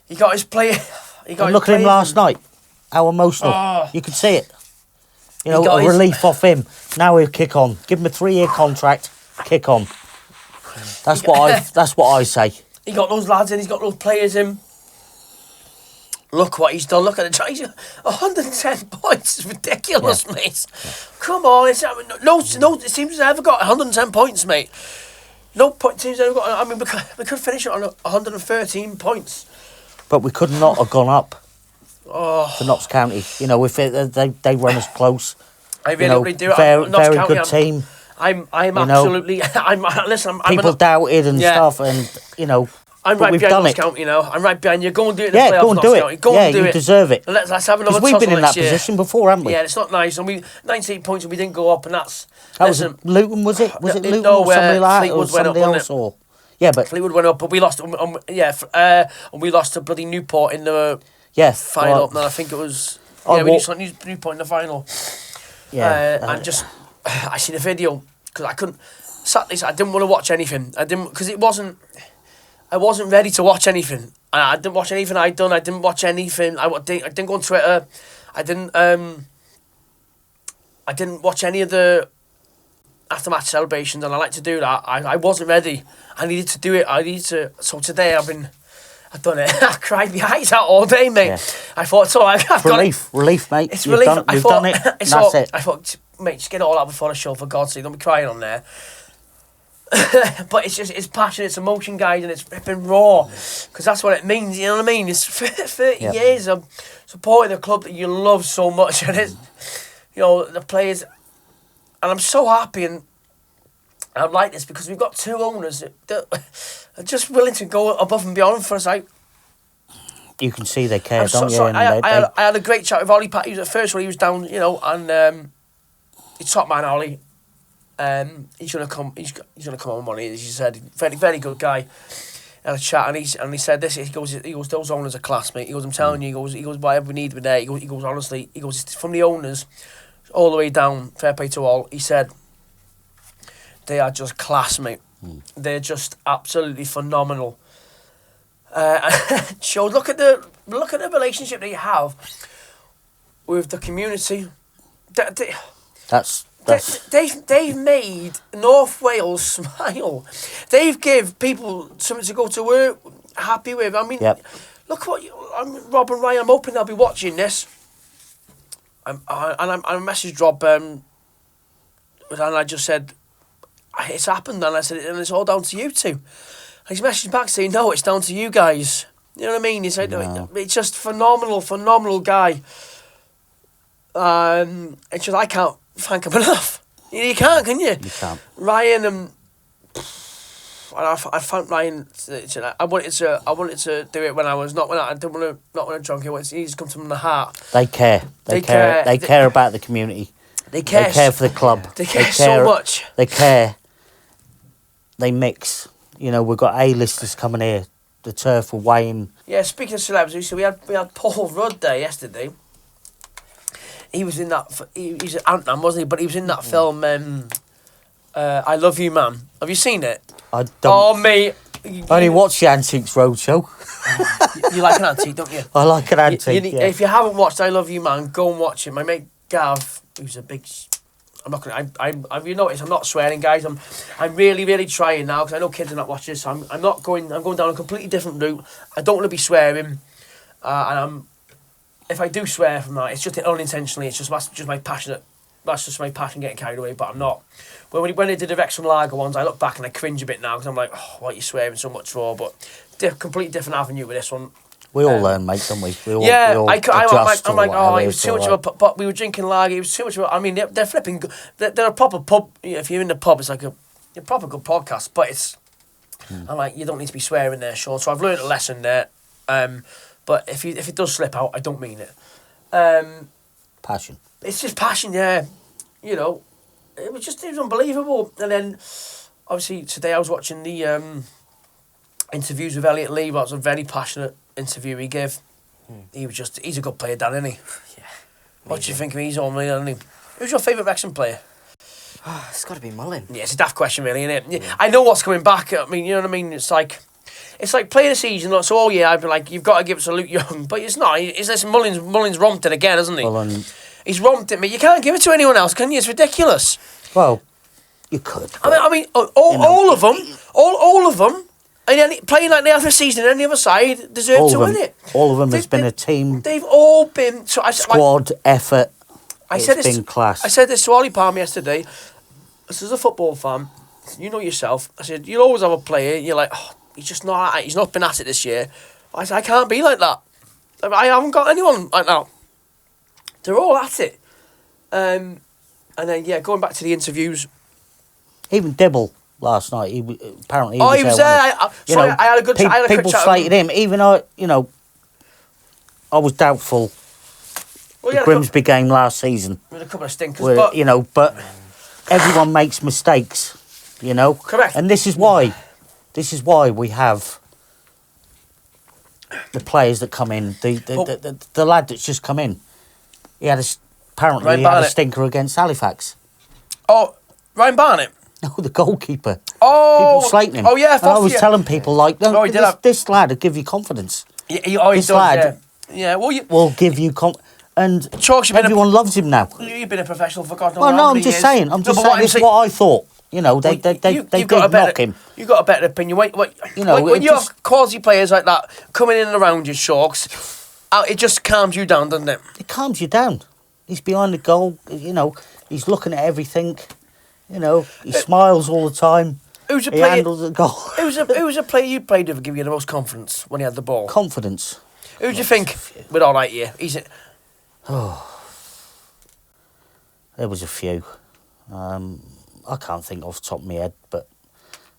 He got his play. And look at him last night. How emotional. Oh. You could see it. He got A his- relief off him. Now he'll kick on. Give him a 3-year contract. Kick on. That's what I say. He got those lads in. He's got those players in. Look what he's done. Look at the try. 110 points. It's ridiculous, mate. Come on. No team's ever got 110 points, mate. No team's ever got. I mean, we could finish it on 113 points. But we could not have gone up Oh, to Notts County. If they run us close. I really do. Very, Notts very County, good team. I'm absolutely. Listen. People doubted and Yeah. stuff, and I'm but right we've behind done Notts it. County. I'm right behind you. Go and do it in the Yeah, playoffs. go and do Notts it. County. Go Yeah, and do you it. deserve it. Let's have another. Because we've been tussle in that next year. position before, haven't we? Yeah, it's not nice. And we 98 points and we didn't go up, and that's. That was Listen, Luton, was it? Was it Luton no, or somebody like that? Or Fleetwood went up, somebody wasn't else? it? Or yeah, but Fleetwood went up, but we lost. And we lost to bloody Newport in the yeah, final. well, No, I think it was. I Yeah, we walked- lost Newport in the final. yeah. And just I seen a video because I couldn't. Saturday, I didn't want to watch anything. I didn't because it wasn't. I wasn't ready to watch anything. I didn't watch anything I'd done. I didn't watch anything. I didn't go on Twitter. I didn't watch any of the aftermatch celebrations, and I like to do that. I wasn't ready. I needed to do it. So today I've done it. I cried my eyes out all day, mate. Yeah. I thought so. I've got it. Relief, mate. It's You've relief. Done, you've done it. It's That's all, it. I thought, mate, just get it all out before the show, for God's sake. Don't be crying on there. But it's passion, it's emotion, guys, and it's ripping raw. Because that's what it means, you know what I mean? It's 30 Yep. years of supporting a club that you love so much. And it's, the players. And I'm so happy and I'm like this because we've got two owners that are just willing to go above and beyond for us. You can see they care, I'm don't you? sorry, And I had a great chat with Ollie Pat. He was at first when he was down, and he's top man, Ollie. He's gonna come. He's gonna come on money. As you said, very very good guy. Had a chat and he said this. He goes those owners are class, mate. He goes, I'm telling you. He goes whatever we need, we're there. He goes honestly. He goes it's from the owners all the way down. Fair play to all. He said they are just class, mate. They're just absolutely phenomenal. So look at the relationship that you have with the community. They've made North Wales smile. They've give people something to go to work happy with. I mean, Yep. look what Rob and Ryan. I'm hoping they'll be watching this. I messaged Rob, and I just said it's happened, and I said and it's all down to you two. And he's messaged back saying no, it's down to you guys. You know what I mean? He said it's just phenomenal guy. It's just I can't thank him enough. You can't, can you? You can't. Ryan I found Ryan. I wanted to do it when I was not drunk. He needs to come from the heart. They care. They care. They care about the community. They care. They care for the club. They care so much. They care. They mix. We've got A-listers coming here. The turf will weigh in. Yeah, speaking of celebrities, so we had Paul Rudd there yesterday. He was in that. He's an Ant-Man, wasn't he? But he was in that film. I Love You, Man. Have you seen it? I don't. Oh, mate. I only watched the Antiques Roadshow. You like an antique, don't you? I like an antique. Yeah. If you haven't watched I Love You, Man, go and watch it. My mate Gav, who's a big. I'm not gonna. I've you noticed I'm not swearing, guys. I'm really, really trying now because I know kids are not watching this. So I'm not going. I'm going down a completely different route. I don't want to be swearing, and if I do swear from that, it's just unintentionally. It's just my passionate. That's just my passion getting carried away. But I'm not. When they did the Wrexham Lager ones, I look back and I cringe a bit now because I'm like, oh, what are you swearing so much for? But completely different avenue with this one. We all learn, mate, don't we? We all, yeah, we all I'm like, oh, it was it's too much all of a. But we were drinking lager. It was too much of a. I mean, they're flipping. They're a proper pub. If you're in the pub, it's like a proper good podcast. But it's. I'm like, you don't need to be swearing there, Shaun. So I've learned a lesson there. But if it does slip out, I don't mean it. passion. It's just passion, yeah. You know, it was unbelievable. And then, obviously, today I was watching the interviews with Elliot Lee. That was a very passionate interview he gave. He's a good player, Dan, isn't he? Yeah. What do you think of him? He's on me, isn't he? Who's your favourite Wrexham player? Oh, it's got to be Mullin. Yeah, it's a daft question, really, isn't it? Yeah. I know what's coming back. I mean, you know what I mean? It's like playing a season. So, oh yeah, I'd be like, you've got to give it to Luke Young, but it's not. It's Mullins romped it again, hasn't he? He's romped it, but you can't give it to anyone else, can you? It's ridiculous. Well, you could. I mean, all of them. And playing like they have this season, and the other side deserve to win it. All of them has been a team. They've all been squad effort. It's been class. I said this to Ollie Palm yesterday. This is a football fan. You know yourself. I said you'll always have a player. You're like, oh, he's just not. He's not been at it this year. I said I can't be like that. I haven't got anyone like that. They're all at it. And then going back to the interviews. Even Dibble last night. He was there. I had a good. People slated him. Even I was doubtful. Well, the Grimsby game last season. With a couple of stinkers, but everyone makes mistakes. Correct. And this is why we have the players that come in. The lad that's just come in. He had a stinker against Halifax. Oh, Ryan Barnett. No, the goalkeeper. Oh, people slating him. Oh yeah, and I was telling people this lad will give you confidence. This lad, will give you confidence. And everyone loves him now. You've been a professional for God knows how many I'm just years. saying. This is what I thought. They did knock him. You got a better opinion. When you have quality players like that coming in and around you, Sharks, it just calms you down, doesn't it? It calms you down. He's behind the goal. He's looking at everything. He smiles all the time. He handles the goal. Who was a player you played with give you the most confidence when he had the ball? Confidence. Who do you think? With all right here, there was a few. I can't think off the top of my head, but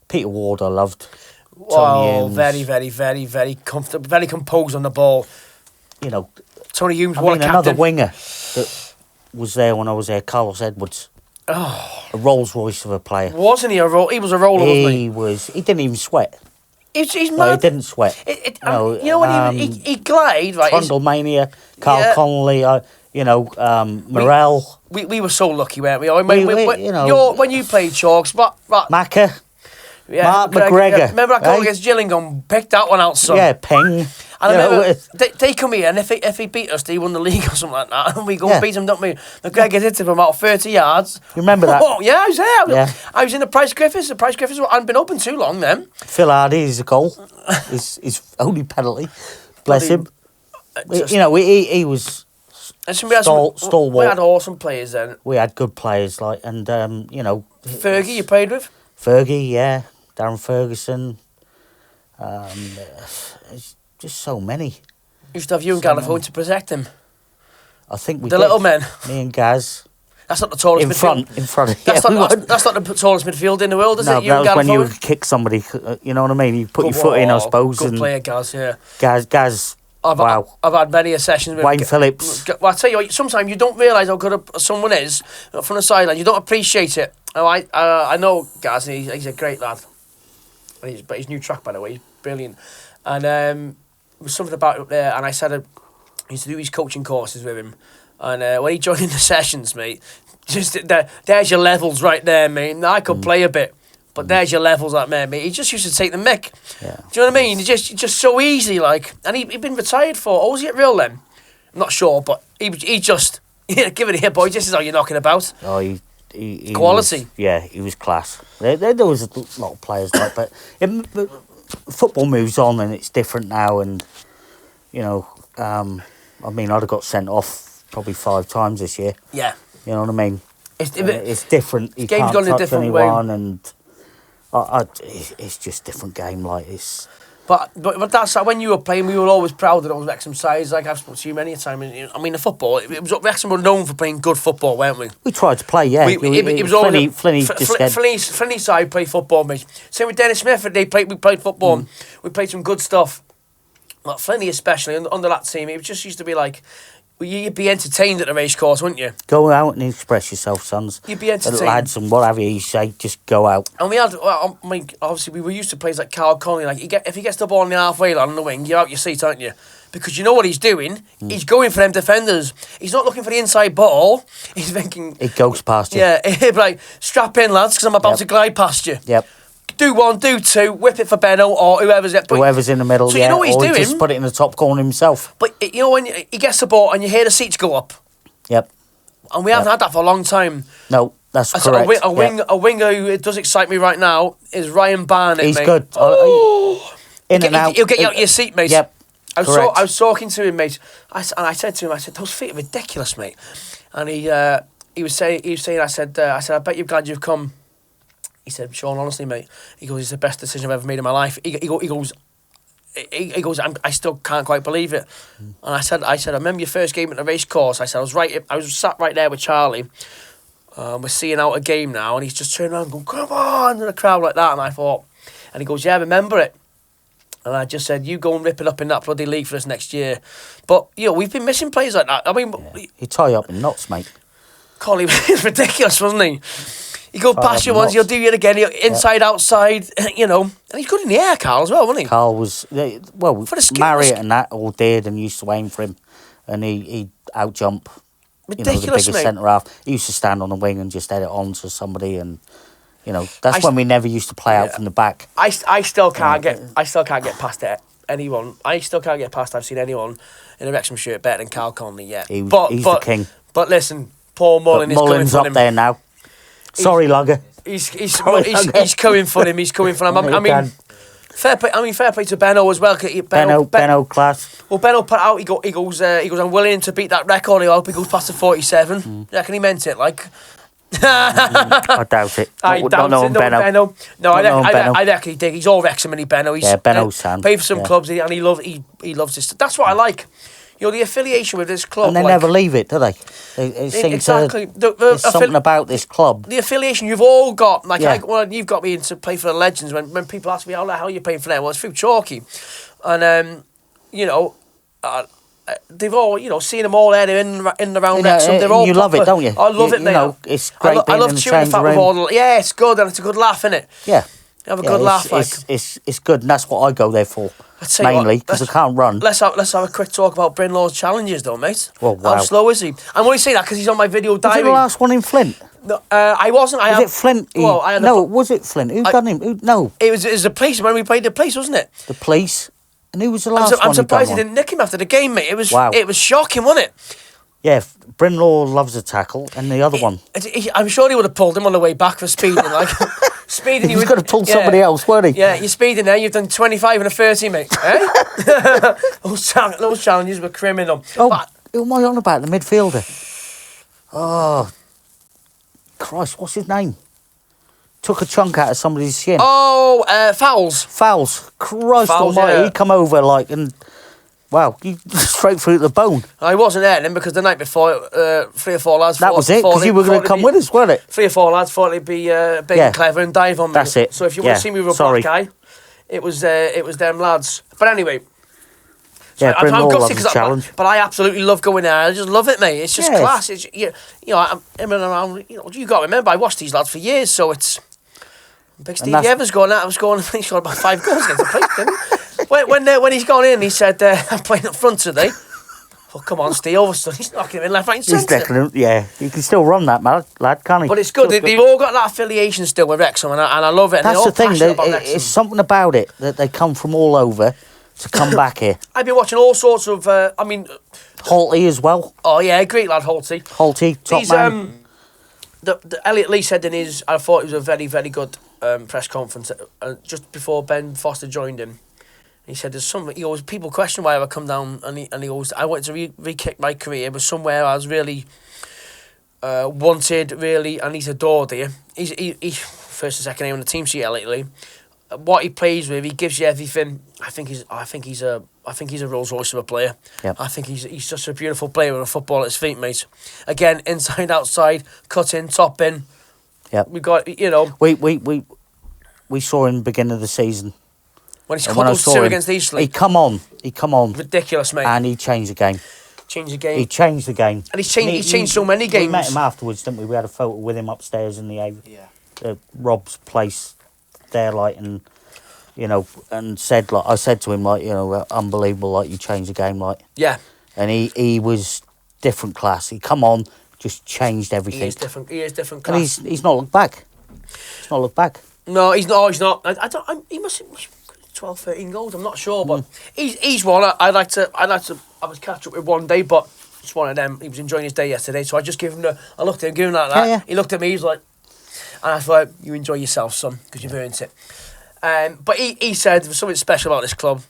Peter Ward I loved. Wow, very, very, very, very comfortable, very composed on the ball. Tony Humes. Another winger that was there when I was there, Carlos Edwards. Oh, a Rolls Royce of a player. Wasn't he a roll? He was a roller. He was. He didn't even sweat. He's mad. No, he didn't sweat. When he glide right. Trundle Mania, Carl Connolly. Morel. We were so lucky, weren't we? When you played Chalks, Macca. Yeah, Mark McGregor. Remember that goal against Gillingham? Picked that one out, son. Yeah, ping. And I remember they come here, and if he beat us, they won the league or something like that. And we go and beat him, don't we? McGregor hit him from about 30 yards. You remember that? Oh, yeah, I was there. Yeah. I was in the Price Griffiths. The Price Griffiths hadn't been open too long then. Phil Hardy's a goal. his only penalty. Bless him. He was stalwart. We had awesome players then. We had good players, Fergie, you played with? Fergie, yeah. Darren Ferguson. It's just so many. Used to have you and Galliford to protect him. I think we did. Little men. Me and Gaz. That's not the tallest midfield. In front. That's not the tallest midfield in the world, is it? No, that was when you would kick somebody. You know what I mean? You put your foot in, I suppose. Good player, Gaz. Yeah. Gaz. Wow. I've had many a sessions with Wayne Phillips. Well, I tell you, sometimes you don't realise how good someone is from the sideline. You don't appreciate it. I know Gaz. He's a great lad. But his new track, by the way, he's brilliant. And there was something about it up there. And I said I used to do his coaching courses with him. And when he joined in the sessions, mate, there's your levels right there, mate. Now, I could play a bit, but there's your levels up there, mate. He just used to take the mick. Yeah. Do you know what I mean? He just so easy, like. And he'd been retired for, was he at real then? I'm not sure, but he just, give it here, boy, this is how you're knocking about. Oh, he quality. He was class. There was a lot of players like, but football moves on and it's different now. And I mean, I'd have got sent off probably 5 times this year. Yeah, you know what I mean. It's different. You game's can't gone in a touch different anyone, way. and it's just different game. Like it's. But that's like when you were playing, we were always proud that it was Wrexham size. Like I've spoken to you many a time. I mean, the football. It was Wrexham were known for playing good football, weren't we? We tried to play, yeah. It was always Flinny side play football, mate. Same with Dennis Smith. We played football. We played some good stuff. Like Flinny especially under that team, it just used to be like. You'd be entertained at the race course, wouldn't you? Go out and express yourself, sons. You'd be entertained. The lads and whatever you say, just go out. And we had, I mean, obviously we were used to players like Carl Connolly. Like if he gets the ball on the halfway line on the wing, you're out your seat, aren't you? Because you know what he's doing. He's going for them defenders. He's not looking for the inside ball. He's thinking. It goes past you. Yeah, he'd be like, strap in, lads, because I'm about to glide past you. Yep. Do 1, do 2, whip it for Benno or whoever's it. Whoever's in the middle, so you know what he's doing. Just put it in the top corner himself. But you know when he gets the ball and you hear the seats go up. Yep. And we haven't had that for a long time. No, that's correct. A winger who does excite me right now is Ryan Barnett. He's mate. good. In and out. He'll get you out of your seat, mate. Yep. I was talking to him, mate, and I said to him, those feet are ridiculous, mate. And he was saying, I said, I bet you're glad you've come. He said, Shaun, honestly, mate, he goes, it's the best decision I've ever made in my life. He goes, I still can't quite believe it. And I said, I remember your first game at the race course. I said, I was sat right there with Charlie. We're seeing out a game now, and he's just turning around and going, come on, to the crowd like that. And I thought, and he goes, yeah, I remember it. And I just said, you go and rip it up in that bloody league for us next year. But, we've been missing players like that. I mean, he tie you up in knots, mate. Collie was ridiculous, wasn't he? He go past you once, he'll do it again, inside, outside, and he's good in the air, Carl, as well, wasn't he? Carl was, Marriott and that all did and used to aim for him, and he'd out-jump, ridiculous, the biggest centre-half. He used to stand on the wing and just head it on to somebody, and, that's when we never used to play out from the back. I still can't get past it. Anyone. I still can't get past I've seen anyone in a Wrexham shirt better than Carl Connolly yet. He's the king. But listen, Paul Mullin is coming for him. Mullin's up there now. Sorry, Lugger. He's coming for him. He's coming for him. I mean, fair play to Benno as well. Benno class. Well, Benno put out. He goes. I'm willing to beat that record. I hope he goes past the 47. I reckon he meant it. Like. I doubt it. I doubt it. Benno. No, I reckon he did. He's all Wrexham, and Benno. Benno's son. Played for some clubs, and he loves this. That's what I like. The affiliation with this club. And they never leave it, do they? Exactly. There's something about this club. The affiliation you've all got. You've got me to play for the Legends. When people ask me, how the hell are you playing for them? Well, it's through Chalky. And, they've all, seeing them all there in and around Wrexham. They're all you love it, don't you? I love it, mate. It's great I love chewing the fat with all. Yeah, it's good, and it's a good laugh, isn't it? Yeah. Have a good laugh, it's good, and that's what I go there for. Mainly because I can't run. Let's have a quick talk about Brynlaw's challenges, though, mate. Well, wow. How slow is he? I'm only saying that because he's on my video diving. Was it the last one in Flint? No, I wasn't. Was it Flint? Was it Flint? Who done him? No. It was the police when we played the police, wasn't it? The police. And who was the last one? I'm surprised he didn't nick him after the game, mate. It was shocking, wasn't it? Yeah, Brynlaw loves a tackle, and the other one. I'm sure he would have pulled him on the way back for speeding, like. Speeding, he was going to pull somebody else, weren't he? Yeah, you're speeding there. You've done 25 and a 30, mate. Eh? those challenges were criminal. Oh, who am I on about? The midfielder. Oh, Christ, what's his name? Took a chunk out of somebody's shin. Oh, Fowles. Christ almighty, he come over and... Wow, you straight through the bone. I wasn't there then because the night before, 3 or 4 lads... That was it, because you were going to come with us, weren't it? 3 or 4 lads thought they'd be big and clever and dive on me. That's it. So if you want to see me with a black eye, it was them lads. But anyway... Yeah, Brynlaw loves a challenge. But I absolutely love going there. I just love it, mate. It's just class. It's, I'm in and around... you got to remember, I watched these lads for years, so it's... Big Stevie Evans going out. I was going... I think he scored about 5 goals against the place, didn't he? When he's gone in, he said, I'm playing up front today. Well, come on, Steve. All of a sudden, he's knocking him in left, right, and He's centre. decadent, yeah. He can still run that, lad, can't he? But it's good. They've all got that affiliation still with Wrexham, and I love it. And That's they're the all thing. passionate about Wrexham. It's something about it that they come from all over to come back here. I've been watching all sorts of. Holty as well. Oh yeah, great lad, Holty. Holty, top man. The Elliot Lee said in his, I thought it was a very, very good press conference just before Ben Foster joined him. He said there's something. He always people question why I come down, and he always I wanted to re-kick my career, but somewhere I was really wanted, really, and he's adored here. He's first and second name on the team sheet, Elliot Lee. What he plays with, he gives you everything. I think he's a Rolls Royce of a player. Yep. I think he's just a beautiful player with a football at his feet, mate. Again, inside, outside, cut in, top in. Yep. We got We saw him beginning of the season. When he scored those two against Eastleigh. He come on. Ridiculous, mate. And he changed the game. Changed the game. He changed the game. And he's changed so many games. We met him afterwards, didn't we? We had a photo with him upstairs in the Rob's place there, like, and and said, like, I said to him, like, unbelievable, like, you changed the game, like. Yeah. And he was different class. He come on, just changed everything. He is different class. And he's not looked back. He's not looked back. No, he's not. He must have 12, 13 goals. I'm not sure, but he's one. I'd like to catch up with one day, but it's one of them. He was enjoying his day yesterday, so I just give him I looked at him, give him that. Yeah. He looked at me. He's like, and I thought, you enjoy yourself, son, because you've earned it. But he said there was something special about this club.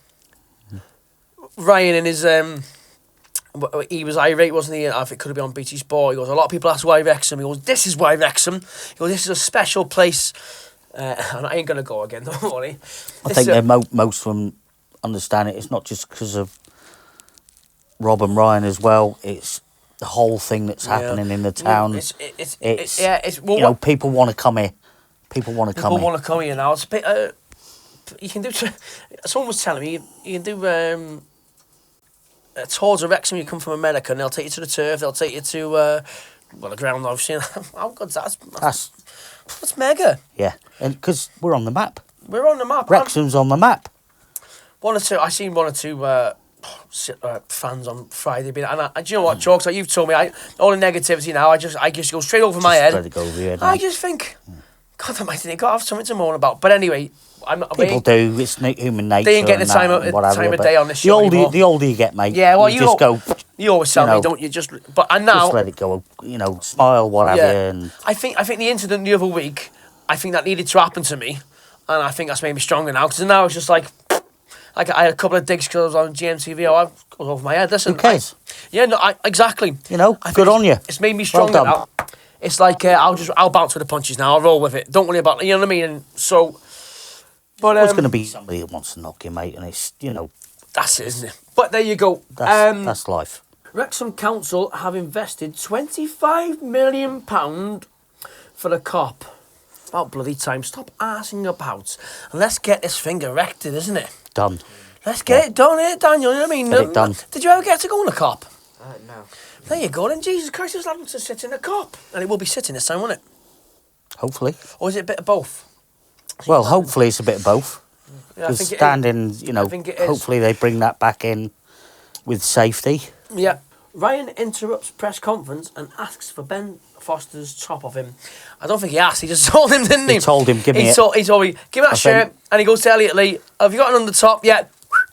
Ryan in his he was irate, wasn't he? I think it could have been on BT Sport. He goes, a lot of people ask why Wrexham. He goes, this is why Wrexham. He goes, this is a special place. And I ain't going to go again, don't worry. I think most of them understand it. It's not just because of Rob and Ryan as well. It's the whole thing that's happening in the town. People want to come here. People want to come here now. It's a bit. You can do. Someone was telling me you can do tours of Wrexham. You come from America, and they'll take you to the turf. They'll take you to the ground. Obviously, how good's that? That's mega. Yeah, and because we're on the map. We're on the map. Wrexham's on the map. I seen one or two fans on Friday being, and do you know what, Chalks? Like you've told me, all the negativity now. I just go straight over my head. Let it go over your head. I just think, God Almighty, they got to have something to moan about. But anyway, people do. It's human nature. They ain't getting the time of day on this show anymore. The older you get, mate. Yeah, well, you just go. You always tell me, don't you? And now just let it go. Smile, whatever. Yeah. And I think the incident the other week, I think that needed to happen to me, and I think that's made me stronger now. Because now it's just like I had a couple of digs because I was on GMTV. I goes over my head. Listen, who cares? Exactly. Good on you. It's made me stronger now. It's like I'll bounce with the punches now. I'll roll with it. Don't worry about it. You know what I mean? And so, but there's going to be somebody that wants to knock you, mate, and it's that's it, isn't it? But there you go. That's life. Wrexham Council have invested £25 million for the cop. About bloody time. Stop arsing about. And let's get this thing erected, isn't it? Done. Let's get it done here, Daniel. You know what I mean? Get it done. Did you ever get to go on a cop? No. There you go. Then Jesus Christ, it's allowed to sit in a cop. And it will be sitting this time, won't it? Hopefully. Or is it a bit of both? Well, hopefully it's a bit of both. Yeah, Because standing, hopefully they bring that back in with safety. Yeah. Ryan interrupts press conference and asks for Ben Foster's top of him. I don't think he asked. He just told him, didn't he? He told him, give me it. He told me, give me that shirt. And he goes to Elliot Lee, have you got an under top? Yeah.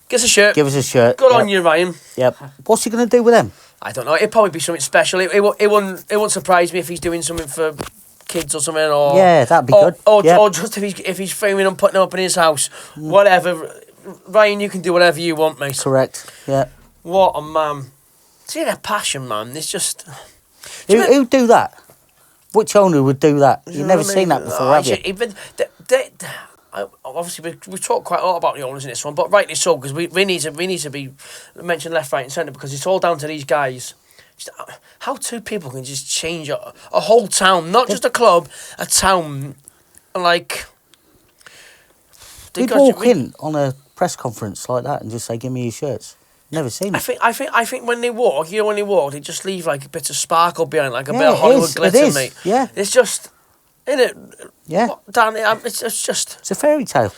Give us a shirt. Give us a shirt. Good on you, Ryan. Yep. What's he going to do with them? I don't know. It'd probably be something special. It wouldn't surprise me if he's doing something for kids or something. Or yeah, that'd be good. Or just if he's framing and putting them up in his house. Whatever. Ryan, you can do whatever you want, mate. Correct. Yeah. What a man. See that passion, man. It's just... Who'd do that? Which owner would do that? You've never seen that before, have you? Obviously, we talk quite a lot about the owners in this one, but rightly so, because we need to be mentioned left, right and centre, because it's all down to these guys. Just how two people can just change a whole town, not just a club, a town, like... You'd walk in on a press conference like that and just say, give me your shirts. Never seen it. I think when they walk, they just leave like a bit of sparkle behind, like a bit of Hollywood glitter, mate. Yeah. It's just, isn't it? Yeah. Dan, it's just... It's a fairy tale.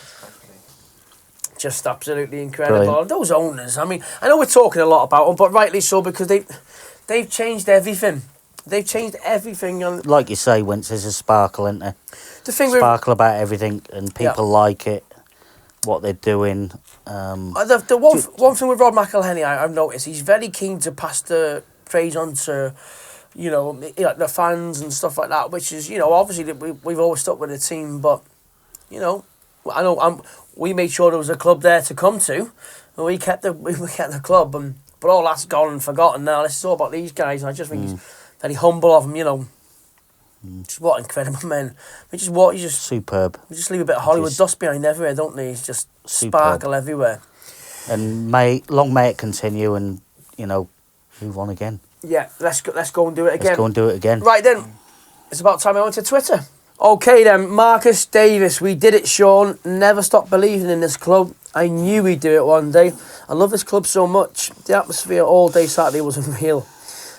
just absolutely incredible. Brilliant. Those owners, I mean, I know we're talking a lot about them, but rightly so, because they've changed everything. They've changed everything. And like you say, Wince, there's a sparkle, isn't there? the thing Sparkle about everything, and people like it, what they're doing. the one thing with Rod McElhenney, I've noticed, he's very keen to pass the praise on to, the fans and stuff like that, which is, obviously we've always stuck with the team, but, I know we made sure there was a club there to come to, and we kept the club, but all that's gone and forgotten now. This is all about these guys, and I just think he's very humble of them, Just what incredible men. Superb. We just leave a bit of Hollywood dust behind everywhere, don't they? It's just sparkle everywhere. And long may it continue, and move on again. Yeah, let's go and do it again. Let's go and do it again. Right then, it's about time I went to Twitter. Okay then, Marcus Davis, we did it, Shaun. Never stop believing in this club. I knew we'd do it one day. I love this club so much. The atmosphere all day Saturday was unreal.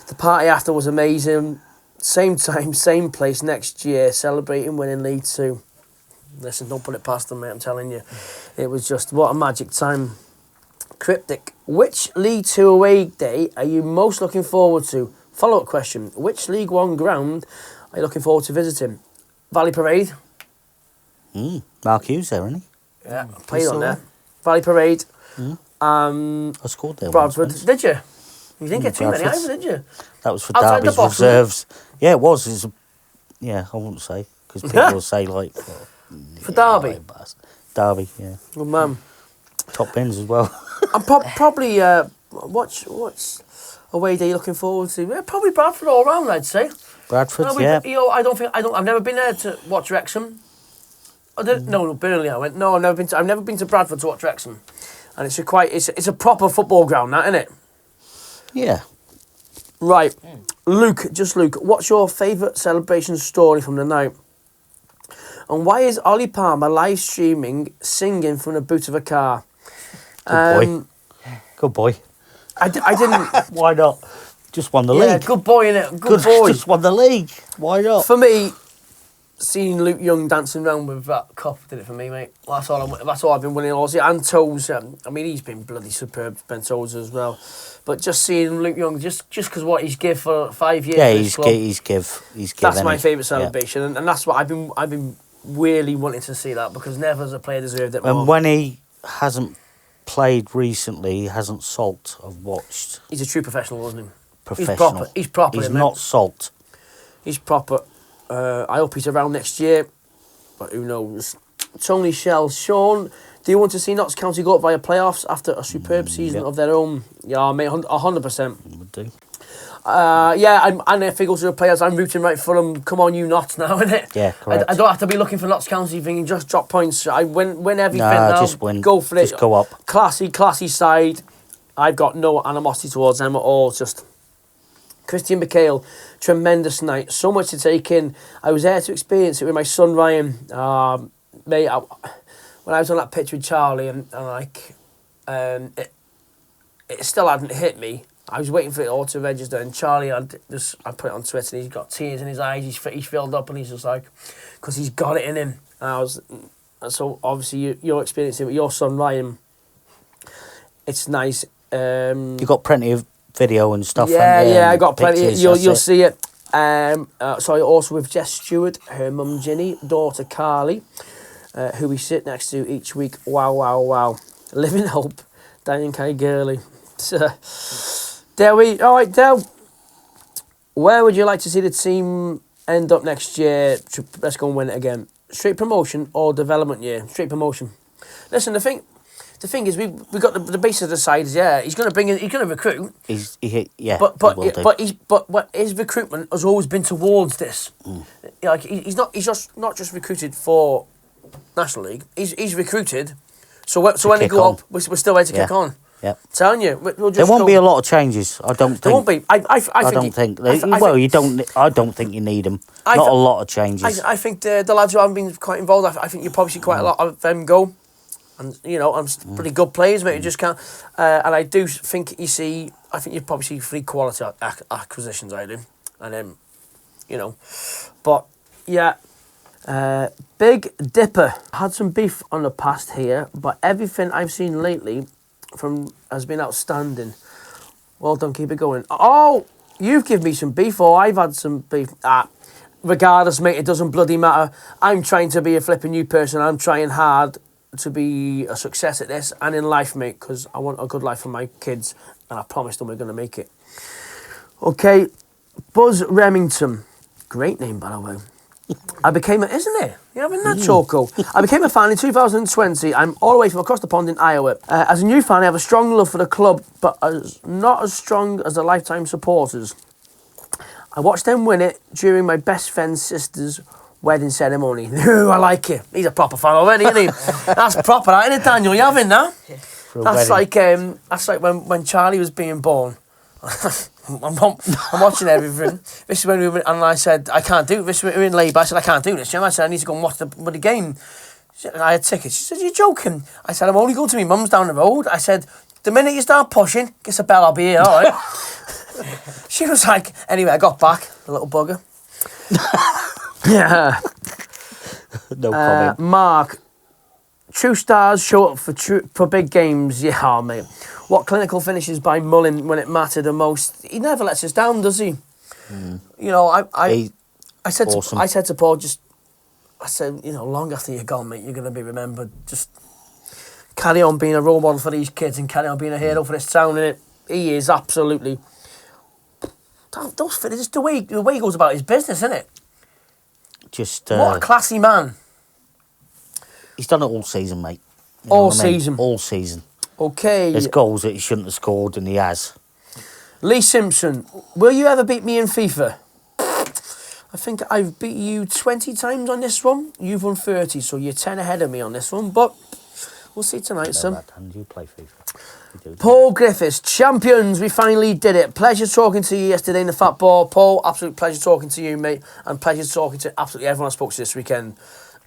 The party after was amazing. Same time, same place next year, celebrating winning League 2. Listen, don't put it past them, mate, I'm telling you. It was just, what a magic time. Cryptic. Which League 2 away day are you most looking forward to? Follow-up question. Which League 1 ground are you looking forward to visiting? Valley Parade. Mark Hughes there, isn't he? Yeah, played on there. Valley Parade. I scored there Bradford. once. Did you? You didn't get too many Bradford's. either, did you? That was for Outside the Derby's box, reserves. Yeah, it was. I wouldn't say, because people will say, like... For Derby? Derby, yeah. Good man. Top bins as well. I'm probably... what's away day you looking forward to? Yeah, probably Bradford all round, I'd say. Bradford, No, yeah. I've never been there to watch Wrexham. No, Burnley. I went. No, I've never been to Bradford to watch Wrexham, and it's a proper football ground, that, isn't it? Yeah. Right, Luke. What's your favourite celebration story from the night? And why is Ollie Palmer live streaming singing from the boot of a car? Good boy. I didn't. Why not? Just won the Yeah, league. good boy, innit? Good boy. Just won the league. Why not? For me, seeing Luke Young dancing around with that cup did it for me, mate. That's all I've been winning all season. And Toes, he's been bloody superb, Ben Toes as well. But just seeing Luke Young, just because what he's give for 5 years. Yeah, for this club, he's give. That's my favourite celebration, and that's what I've been really wanting to see that, because never has a player deserved it more. And when he hasn't played recently, he hasn't sulked. I've watched. He's a true professional, wasn't he? Professional. He's proper. He's not sulked. He's proper. I hope he's around next year, but who knows? Tony Shell, Shaun, do you want to see Notts County go up via playoffs after a superb season of their own? Yeah, mate, 100%. Would do. And if it goes to the players, I'm rooting right for them. Come on, you Notts now, innit? Yeah, correct. I don't have to be looking for Notts County thinking just drop points. I win everything Nah, now. just win. Go for it. Just go up. Classy side. I've got no animosity towards them at all. Just Christian McHale, tremendous night. So much to take in. I was there to experience it with my son Ryan. Mate, when I was on that pitch with Charlie, it still hadn't hit me. I was waiting for it all to register, and Charlie, I put it on Twitter, and he's got tears in his eyes. He's filled up, and he's just like, because he's got it in him. So obviously you're experiencing it with your son Ryan. It's nice. You've got plenty of video and stuff. Yeah, I got plenty. Pictures, You'll see it. Also with Jess Stewart, her mum Ginny, daughter Carly, who we sit next to each week. Wow. Living hope, dying kind girly. All right, Del. Where would you like to see the team end up next year? Let's go and win it again. Straight promotion or development year? Straight promotion. Listen, the thing is, we got the base of the side. Yeah, he's going to recruit. But his recruitment has always been towards this. Like he's not just recruited for National League. He's recruited. So when they go up, we're still ready to kick on. Yeah. Telling you, there won't be a lot of changes. I don't think. There won't be. I don't think. You don't. I don't think you need them. Not a lot of changes. I think the lads who haven't been quite involved. I think you probably see quite a lot of them go, and I'm pretty good players, mate. You just can't. And I do think you see. I think you probably see 3 quality acquisitions. I do, and then, but yeah. Big Dipper. Had some beef on the past here, but everything I've seen lately has been outstanding. Well done, keep it going. Oh, you've given me some beef, or I've had some beef. Regardless, mate, it doesn't bloody matter. I'm trying to be a flipping new person. I'm trying hard to be a success at this and in life, mate, because I want a good life for my kids, and I promised them we're going to make it. Okay, Buzz Remington. Great name, by the way. Isn't it? You're having that, Choco. I became a fan in 2020. I'm all the way from across the pond in Iowa. As a new fan, I have a strong love for the club, but not as strong as the lifetime supporters. I watched them win it during my best friend's sister's wedding ceremony. Ooh, I like it. He's a proper fan already, isn't he? That's proper, isn't it, Daniel? You having that? That's like when Charlie was being born. I'm watching everything. This is when we were, and I said, I can't do this. We were in labour. I said, I can't do this. I said, I need to go and watch the game. I had tickets. She said, you're joking. I said, I'm only going to my mum's down the road. I said, the minute you start pushing, give us a bell, I'll be here, all right? She was like, anyway, I got back, the little bugger. Yeah. No comment. Mark, true stars show up for big games. Yeah, mate. What clinical finishes by Mullin when it mattered the most? He never lets us down, does he? You know, I said awesome. I said to Paul, long after you're gone, mate, you're going to be remembered. Just carry on being a role model for these kids and carry on being a hero for this town, innit? He is absolutely. Those finishes, the way he goes about his business, isn't it? Just what a classy man. He's done it all season, mate. All season. All season. Okay. There's goals that he shouldn't have scored, and he has. Lee Simpson, will you ever beat me in FIFA? I think I've beat you 20 times on this one. You've won 30, so you're 10 ahead of me on this one. But we'll see tonight, son. You play FIFA. Paul Griffiths, champions, we finally did it. Pleasure talking to you yesterday in the Fat Ball. Paul, absolute pleasure talking to you, mate. And pleasure talking to absolutely everyone I spoke to this weekend.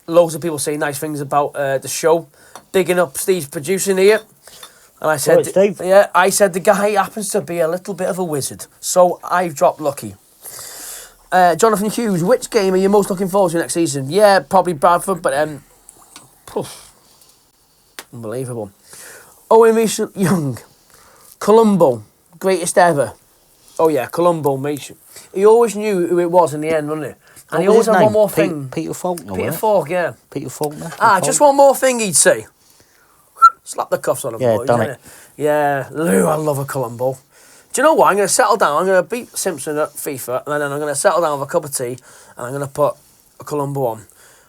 Loads of people saying nice things about the show. Bigging up Steve's producing here. And I said, Steve. Yeah, I said the guy happens to be a little bit of a wizard. So I've dropped lucky. Jonathan Hughes, which game are you most looking forward to next season? Yeah, probably Bradford, but unbelievable. Owen Mason Young, Colombo, greatest ever. Oh yeah, Colombo, mate. He always knew who it was in the end, wasn't he? And he always had one more thing. Peter Faulkner. Peter Falk, yeah. Peter Faulkner. Just one more thing he'd say. Slap the cuffs on him, yeah, boys. Done it. Yeah, Lou, I love a Colombo. Do you know what? I'm going to settle down. I'm going to beat Simpson at FIFA, and then I'm going to settle down with a cup of tea, and I'm going to put a Colombo on.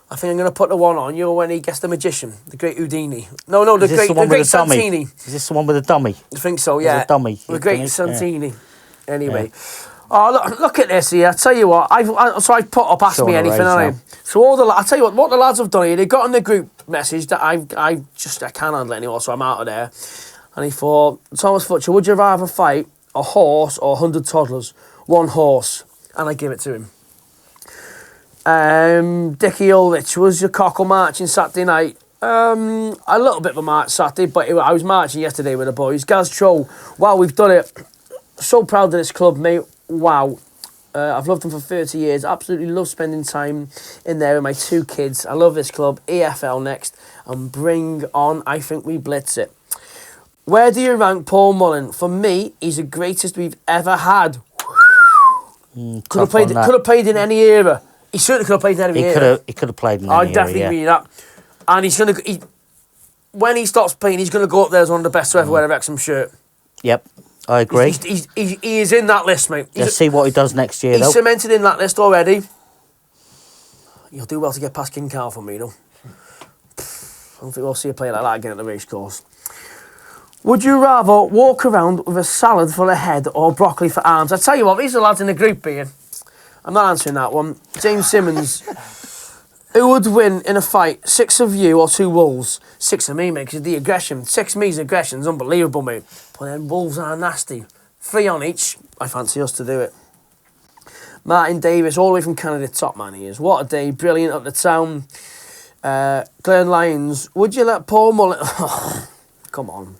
I think I'm going to put the one on, when he gets the magician, the great Houdini. No, the great Santini. Is this the one with the dummy? I think so, yeah. The dummy. The great Santini. Yeah. Anyway. Yeah. Oh, look at this here. I tell you what, I've put up Ask Me Anything, haven't I? So I tell you what the lads have done here, they got in the group message that I can't handle it anymore, so I'm out of there. And he thought, Thomas Futcher, would you rather fight a horse or 100 toddlers? One horse. And I give it to him. Dickie Ulrich, was your cockle marching Saturday night? A little bit of a march Saturday, but I was marching yesterday with the boys. Gaz Cho, wow, we've done it. So proud of this club, mate. Wow. I've loved them for 30 years. Absolutely love spending time in there with my two kids. I love this club. EFL next. And bring on, I think we blitz it. Where do you rank Paul Mullin? For me, he's the greatest we've ever had. Could have played in any era. He certainly could have played in any era. He could have played in any era, I definitely mean that. And he's going to... When he stops playing, he's going to go up there as one of the best to ever wear a Wrexham shirt. Yep, I agree. He is in that list, mate. Let's see what he does next year, though. He's cemented in that list already. You'll do well to get past King Carl for me, though. I don't think we'll see a player like that again at the racecourse. Would you rather walk around with a salad for a head or broccoli for arms? I tell you what, these are lads in the group here. I'm not answering that one. James Simmons. Who would win in a fight? 6 of you or 2 wolves? 6 of me, mate, because the aggression. 6 of me's aggression is unbelievable, mate. But then wolves are nasty. 3 on each. I fancy us to do it. Martyn Davis, all the way from Canada, top man he is. What a day. Brilliant up the town. Glenn Lyons. Would you let Paul Mullin... Oh, come on.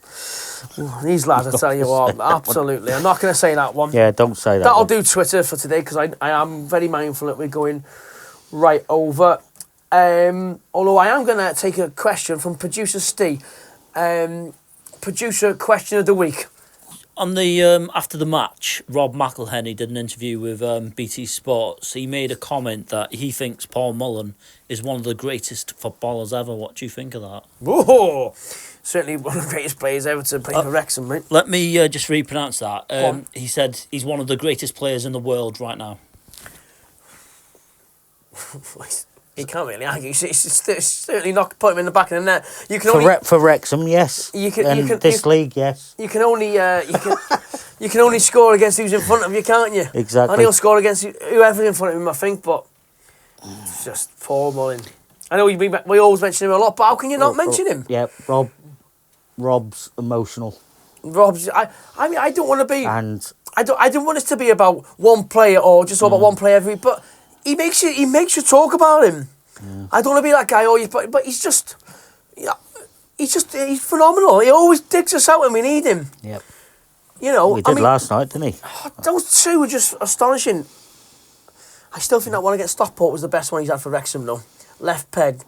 These lads, I tell you what, absolutely. I'm not going to say that one. Yeah, don't say that. That'll do Twitter for today, because I am very mindful that we're going right over. Although I am going to take a question from producer Steve. Producer question of the week. On the after the match, Rob McElhenney did an interview with BT Sports. He made a comment that he thinks Paul Mullin is one of the greatest footballers ever. What do you think of that? Whoa! Certainly one of the greatest players ever to play for Wrexham, mate. Let me just repronounce that. He said he's one of the greatest players in the world right now. You can't really argue. It's certainly not put him in the back of the net. You can For Wrexham, yes. League, yes. You can only you can only score against who's in front of you, can't you? Exactly. And he'll score against whoever's in front of him, I think. But it's just Paul Mullin. I know we always mention him a lot, but how can you not mention him? Yeah, Rob's emotional. Rob's. I mean, I don't want to be. And I don't want it to be about one player or just all about one player every. But he makes you talk about him. Yeah. I don't want to be that guy always, but he's just, he's phenomenal. He always digs us out when we need him. Yep. You know, we did last night, didn't he? Those two were just astonishing. I still think that one against Stockport was the best one he's had for Wrexham, though. Left peg.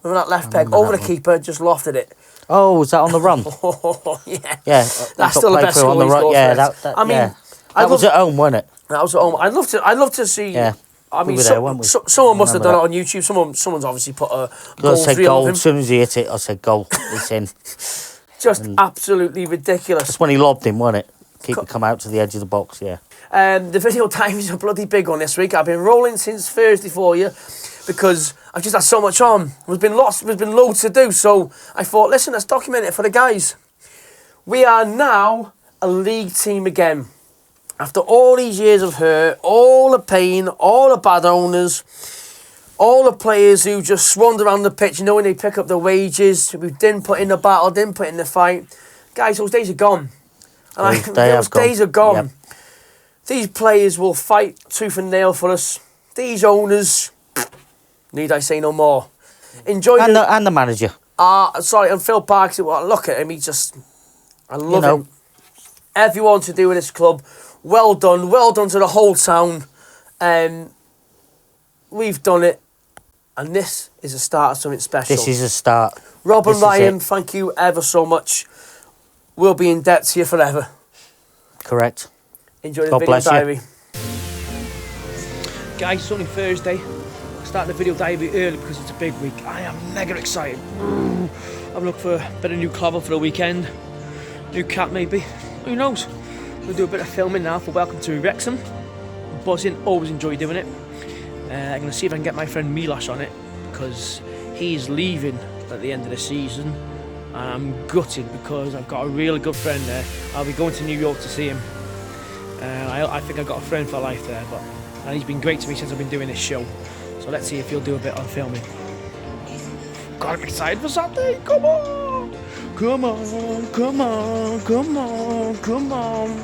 Remember that left peg? Over the keeper, just lofted it. Oh, was that on the run? Oh, yeah. Yeah. That's still the best goal he's scored. Yeah, that was at home, wasn't it? That was at home. I'd love to see... Yeah. I mean, we were there, weren't we? Someone must have done it on YouTube. Someone's obviously put a goal. I said goal. As soon as he hit it, I said goal. It's in. Just absolutely ridiculous. That's when he lobbed him, wasn't it? Keeper come out to the edge of the box, yeah. The video time is a bloody big one this week. I've been rolling since Thursday for you because I've just had so much on. There's been loads to do. So I thought, listen, let's document it for the guys. We are now a league team again. After all these years of hurt, all the pain, all the bad owners, all the players who just swarmed around the pitch, knowing they pick up their wages, who didn't put in the battle, didn't put in the fight. Guys, those days are gone. And those days are gone. Yep. These players will fight tooth and nail for us. These owners, need I say no more. Enjoy and the manager. And Phil Parks, look at him, I love him. Everyone to do with this club. Well done to the whole town. We've done it, and this is a start of something special. This is a start. Rob and Ryan, thank you ever so much. We'll be in debt to you forever. Correct. Enjoy the video diary. Guys, it's only Thursday. I started the video diary early because it's a big week. I am mega excited. I'm looking for a bit of new cover for the weekend. New cap maybe. Who knows? We'll do a bit of filming now for Welcome to Wrexham. Buzzing, always enjoy doing it. I'm going to see if I can get my friend Milos on it because he's leaving at the end of the season. And I'm gutted because I've got a really good friend there. I'll be going to New York to see him. I think I've got a friend for life there, and he's been great to me since I've been doing this show. So let's see if he'll do a bit of filming. God, I'm excited for Saturday. Come on! Come on, come on, come on, come on.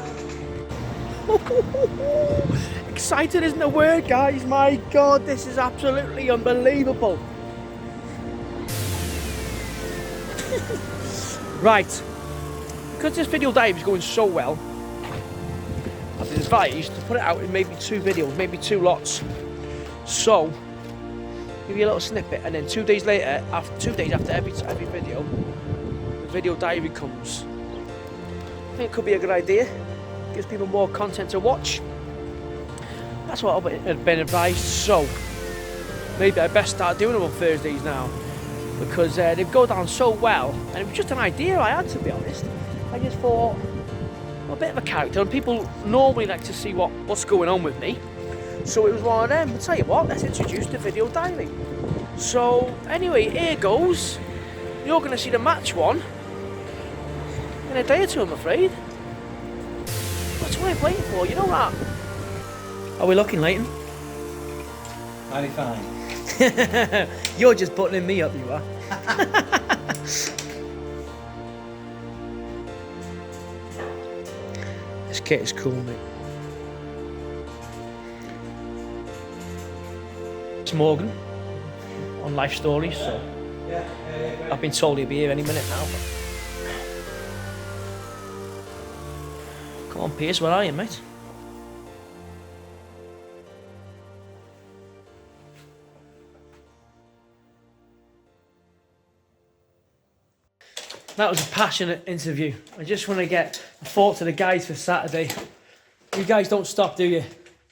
Excited isn't the word, guys. My God, this is absolutely unbelievable. Right. Because this video dive is going so well, I've been advised to put it out in maybe 2 videos, maybe 2 lots. So, give you a little snippet, and then 2 days later, 2 days after every video, the video diary comes. I think it could be a good idea. Gives people more content to watch. That's what I've been advised. So, maybe I best start doing them on Thursdays now, because they go down so well, and it was just an idea I had, to be honest. I just thought, I'm a bit of a character, and people normally like to see what's going on with me. So it was one of them. I'll tell you what, let's introduce the video diary. So anyway, here goes. You're going to see the match one in a day or two, I'm afraid. That's what I'm waiting for, you know that. Are we looking, Leighton? Mighty fine. You're just buttoning me up, you are. This kit is cool, mate. It's Morgan on Life Stories, so I've been told he'll be here any minute now. Come on, Piers, where are you, mate? That was a passionate interview. I just want to get a thought to the guys for Saturday. You guys don't stop, do you?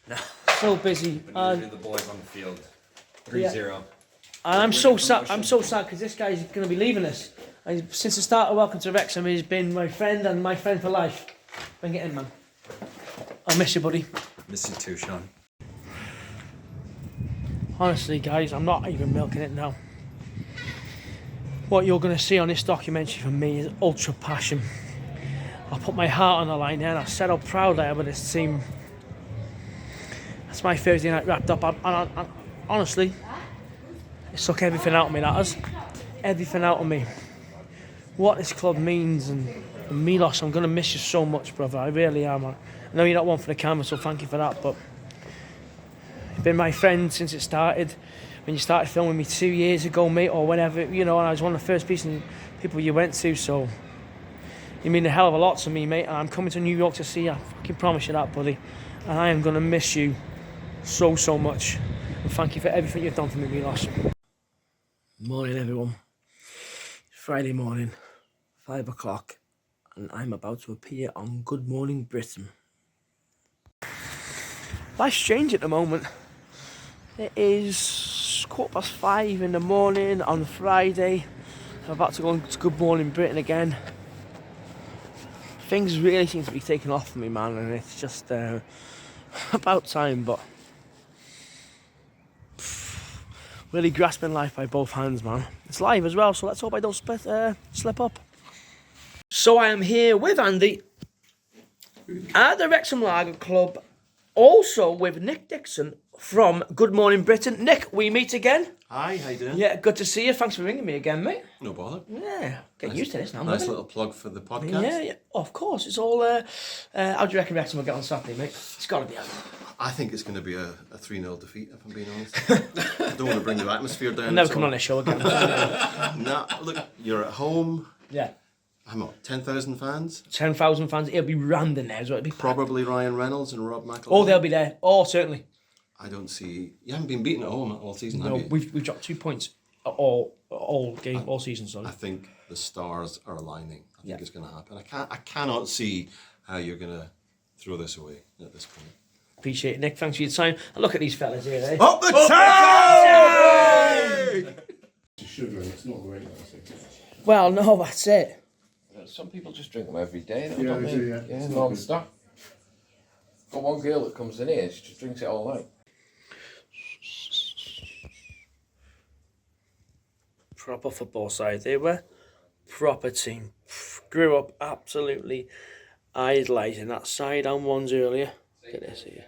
No. So busy. When you do the boys on the field. 3-0. And I'm so sad. I'm so sad because this guy's going to be leaving us. Since the start of Welcome to Wrexham, he's been my friend and my friend for life. Bring it in, man. I miss you, buddy. Miss you too, Shaun. Honestly, guys, I'm not even milking it now. What you're going to see on this documentary from me is ultra passion. I put my heart on the line there and I said how proud I am of this team. That's my Thursday night wrapped up. And honestly, it sucked everything out of me, that has. Everything out of me. What this club means and Milos, I'm going to miss you so much, brother. I really am. I know you're not one for the camera, so thank you for that, but you've been my friend since it started. When you started filming me 2 years ago, mate, or whenever, and I was one of the first people you went to, so you mean a hell of a lot to me, mate, and I'm coming to New York to see you. I can promise you that, buddy. And I am going to miss you so, so much. And thank you for everything you've done for me, Milos. Morning, everyone. Friday morning, 5 o'clock, and I'm about to appear on Good Morning Britain. Life's strange at the moment. It is 5:15 in the morning on Friday. I'm about to go on to Good Morning Britain again. Things really seem to be taking off for me, man, and it's just about time, but really grasping life by both hands, man. It's live as well, so let's hope I don't slip up. So I am here with Andy at the Wrexham Lager Club, also with Nick Dixon from Good Morning Britain. Nick, we meet again. Hi, how you doing? Yeah, good to see you. Thanks for ringing me again, mate. No bother. Yeah, get used to this now, Nice mate. little plug for the podcast. Yeah, of course. It's all, how do you reckon Wrexham will get on Saturday, mate? It's got to be out. I think it's going to be a 3-0 defeat, if I'm being honest. I don't want to bring the atmosphere down. I'll never come on this show again. Nah, look, you're at home. Yeah. I'm not 10,000 fans. 10,000 fans. It'll be rammed in there as well. It'll be Probably Ryan Reynolds and Rob McElhenney. Oh, they'll be there. Oh, certainly. I don't see. You haven't been beaten at home all season, No, have you? we've dropped 2 points all season. Sorry. I think the stars are aligning. I think it's going to happen. I cannot see how you're going to throw this away at this point. Appreciate it, Nick. Thanks for your time. And look at these fellas here, eh? Up the chain! Sugar and it's not great, I think. Well, no, that's it. Some people just drink them every day. Yeah, Don't they they? do, yeah. Yeah, It's not non-stop. Got one girl that comes in here, she just drinks it all night. Proper football side. They were proper team. Grew up absolutely idolising that side and ones earlier. Look at this here.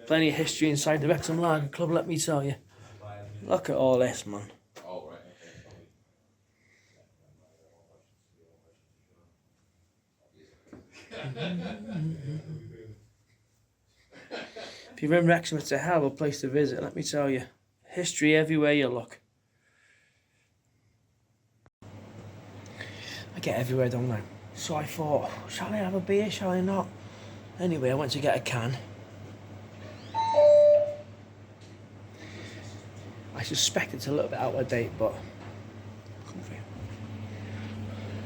Plenty of history inside the Wrexham Lager Club, let me tell you. Look at all this, man. Oh, right. If you're in Wrexham, it's a hell of a place to visit, let me tell you. History everywhere you look. I get everywhere, don't I? So I thought, shall I have a beer, shall I not? Anyway, I went to get a can. I suspect it's a little bit out of date, but comfy.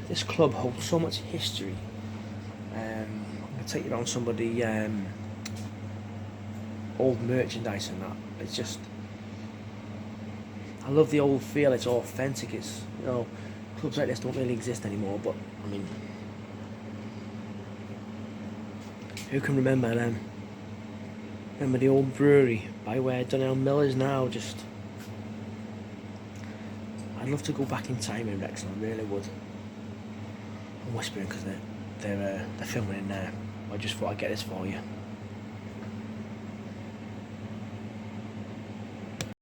This club holds so much history. I'm going to take you around some of the old merchandise and that. It's just, I love the old feel. It's authentic. It's, clubs like this don't really exist anymore, but I mean, who can remember them? Remember the old brewery by where Donnell Mill is now? Just, I'd love to go back in time in Wrexham. I really would. I'm whispering because they're filming in there. I just thought I'd get this for you.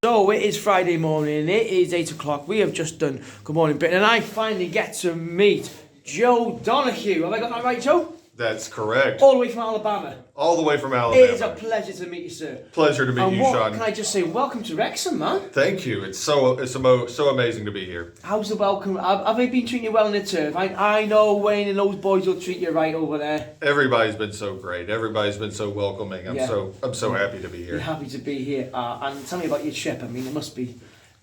So it is Friday morning, it is 8 o'clock, we have just done Good Morning Britain, and I finally get to meet Joe Donahue. Have I got that right, Joe? That's correct. All the way from Alabama. All the way from Alabama. It is a pleasure to meet you, sir. Pleasure to meet And you, what Shaun. can I just say, welcome to Wrexham, man. Thank you. It's so amazing to be here. How's the welcome? Have they been treating you well in the turf? I know Wayne and those boys will treat you right over there. Everybody's been so great. Everybody's been so welcoming. I'm Yeah. so happy to be You're here. happy to be here. And tell me about your trip. I mean, it must be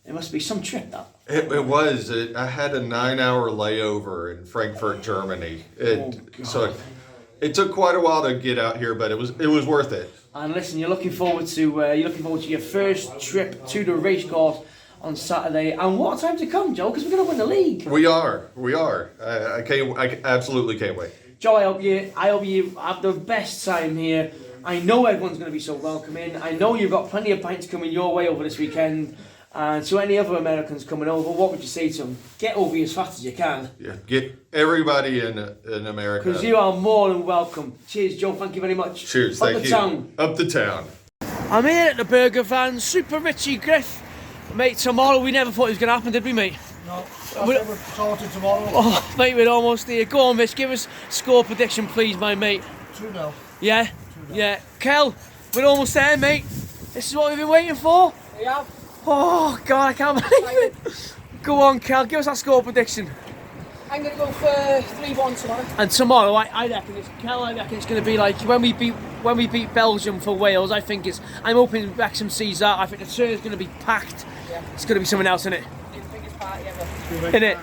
It must be some trip, that. It was. I had a 9-hour layover in Frankfurt, Germany. It took quite a while to get out here, but it was worth it. And listen, you're looking forward to your first trip to the racecourse on Saturday. And what a time to come, Joe, because we're going to win the league. We are. I absolutely can't wait. Joe, I hope you have the best time here. I know everyone's going to be so welcoming. I know you've got plenty of pints coming your way over this weekend. And to any other Americans coming over, what would you say to them? Get over here as fast as you can. Yeah, get everybody in America. Because you are more than welcome. Cheers, Joe. Thank you very much. Cheers. Thank you. Town. Up the town. I'm here at the Burger Van. Super Richie Griff. Mate, tomorrow we never thought it was going to happen, did we, mate? No. We're sorted tomorrow. Oh, mate, we're almost there. Go on, Mitch. Give us score prediction, please, my mate. 2-0. Yeah? 2-0. Yeah. Kel, we're almost there, mate. This is what we've been waiting for. Yeah. Oh, God, I can't believe it. Go on, Kel. Give us that score prediction. I'm going to go for 3-1 tomorrow. And tomorrow, I reckon it's going to be like when we beat Belgium for Wales. I'm hoping Wrexham sees that. I think the turn is going to be packed. Yeah. It's going to be something else, isn't it? It's the biggest party ever. Isn't it?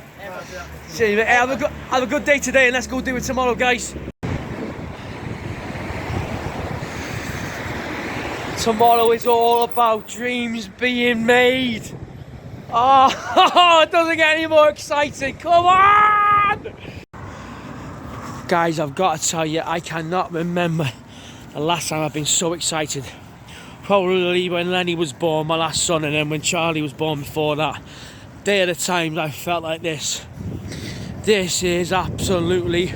See, mate, have a good day today, and let's go do it tomorrow, guys. Tomorrow is all about dreams being made. Oh, it doesn't get any more exciting. Come on! Guys, I've got to tell you, I cannot remember the last time I've been so excited. Probably when Lenny was born, my last son, and then when Charlie was born before that. They are the times I felt like this. This is absolutely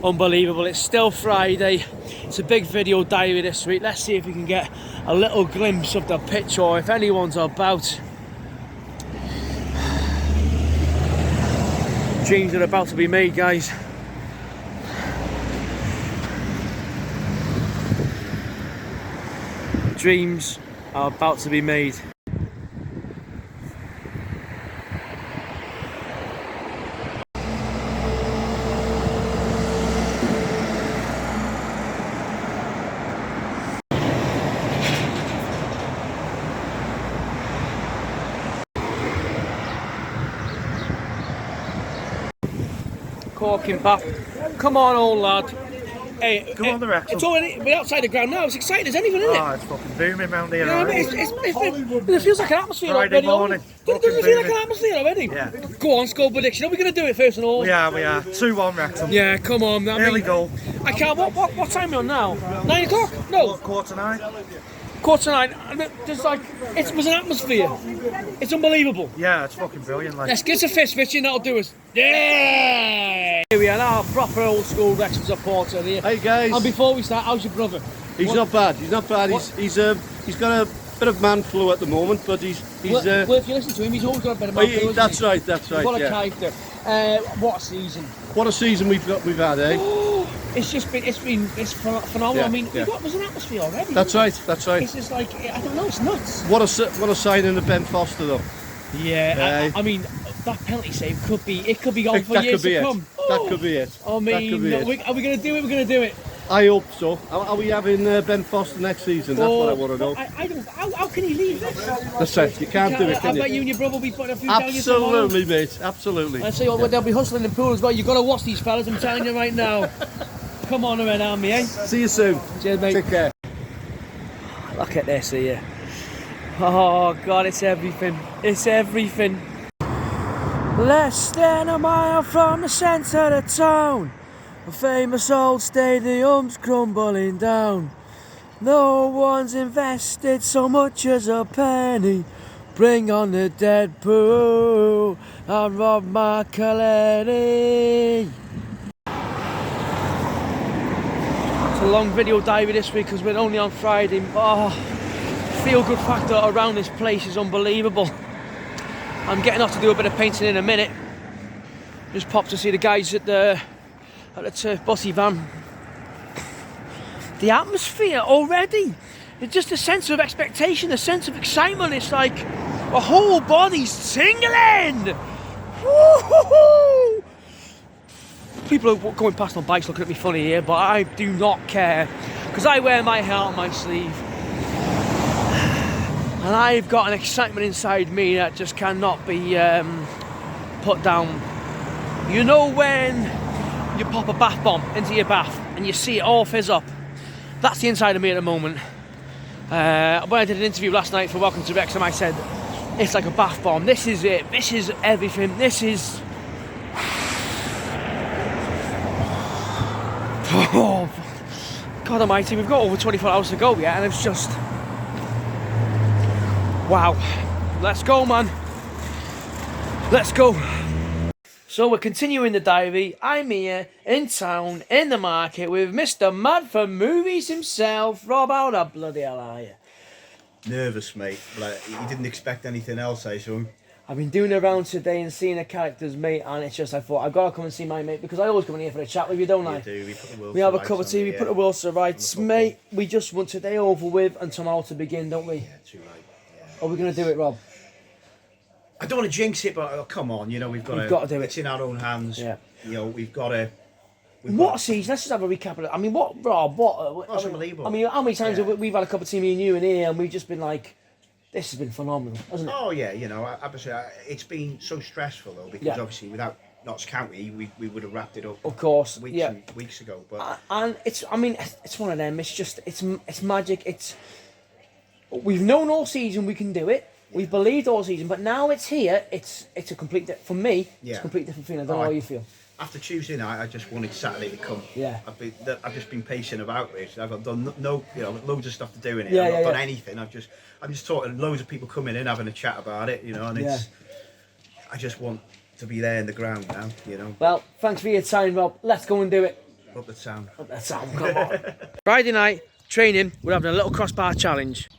unbelievable. It's still Friday. It's a big video diary this week. Let's see if we can get a little glimpse of the pitch, or if anyone's about. Dreams are about to be made, guys. Dreams are about to be made. Corking back. Come on, old lad. Hey, Come on, the Wrexham. It's already, we're outside the ground now. It's exciting as anything, isn't it? Oh, it's fucking booming round here. Yeah, already. it feels like an atmosphere Friday already. morning. Doesn't it feel like an atmosphere already? Yeah. Go on, score prediction. Are we going to do it first and all? We are. 2-1 Wrexham. Yeah, come on. Early goal. I can't. What time are we on now? 9 o'clock? No. 9:15. 9:15. There's like, it was an atmosphere. It's unbelievable. Yeah, it's fucking brilliant. Like. Let's get a fist, Richie, and that'll do us. Yeah! Here we are now, proper old school Wrexham supporter here. Hey guys. And before we start, how's your brother? He's not bad. He's not bad. He's got a bit of man flu at the moment, but he's. Well, if you listen to him, he's always got a bit of man flu. That's right. What a Yeah. character. What a season. What a season we've had, eh? It's phenomenal. Yeah, I mean, yeah. there's an atmosphere already. That's right. It's just like, I don't know, it's nuts. What a signing of Ben Foster though. Yeah, I mean, that penalty save could be on for years to come. That could be it. I mean, are we going to do it? We're going to do it. I hope so. Are we having Ben Foster next season? That's what I want to know. I don't. How can he leave this? That's right. You can't do it, can I bet you? you and your brother will be putting a few down you tomorrow. Absolutely, mate. Absolutely. I say, they'll be hustling in the pool as well. You've got to watch these fellas. I'm telling you right now. Come on, Red Army, eh? See you soon. Cheers, mate. Take care. Look at this here. Oh God, it's everything. It's everything. Less than a mile from the centre of town, a famous old stadium's crumbling down. No one's invested so much as a penny. Bring on the Deadpool and Rob McElhenney. It's a long video diary this week because we're only on Friday. Oh, feel-good factor around this place is unbelievable. I'm getting off to do a bit of painting in a minute. Just popped to see the guys at the turf bussy van. The atmosphere already, it's just a sense of expectation, a sense of excitement. It's like the whole body's tingling. Woo-hoo-hoo! People are going past on bikes looking at me funny here, but I do not care because I wear my heart on my sleeve. And I've got an excitement inside me that just cannot be put down. You know when you pop a bath bomb into your bath and you see it all fizz up? That's the inside of me at the moment. When I did an interview last night for Welcome to Wrexham, I said, it's like a bath bomb. This is it. This is everything. This is... Oh, God almighty, we've got over 24 hours to go, yeah, and it's just... Wow. Let's go, man. Let's go. So we're continuing the diary. I'm here in town, in the market, with Mr. Mad for Movies himself. Rob, how the bloody hell are you? Nervous, mate. Like, you didn't expect anything else, I assume. I've been doing the rounds today and seeing the characters, mate, and it's just, I thought, I've got to come and see my mate, because I always come in here for a chat with you, don't I? You do. We put the world We have a to cup of rights tea, on we it, put the world to rights. Mate, we just want today over with and tomorrow to begin, don't we? Yeah, too right. Yeah. Are we going to do it, Rob? I don't want to jinx it, but come on, you know, we've got to do it. It's in our own hands. Yeah. You know, we've got to... What a season? Let's just have a recap of it. I mean, what, Rob, what... That's unbelievable. I mean, how many times have we've had a cup of tea, me and you in here, and we've just been like, this has been phenomenal, hasn't it? Oh, yeah, you know, obviously, it's been so stressful, though, because obviously, without Notts County, we would have wrapped it up. Of course, weeks and weeks ago. But and it's, I mean, it's one of them. It's just, it's magic. It's, we've known all season we can do it. We've believed all season, but now it's here. It's a complete, for me, it's a complete different feeling. I don't know how you feel. After Tuesday night, I just wanted Saturday to come. Yeah. I've just been patient about this. I've done loads of stuff to do in it. Yeah, I've not done anything. I'm just talking. Loads of people coming in, having a chat about it. You know, and it's. I just want to be there in the ground now. You know. Well, thanks for your time, Rob. Let's go and do it. Up the sound. Up the sound. Come on. Friday night training. We're having a little crossbar challenge.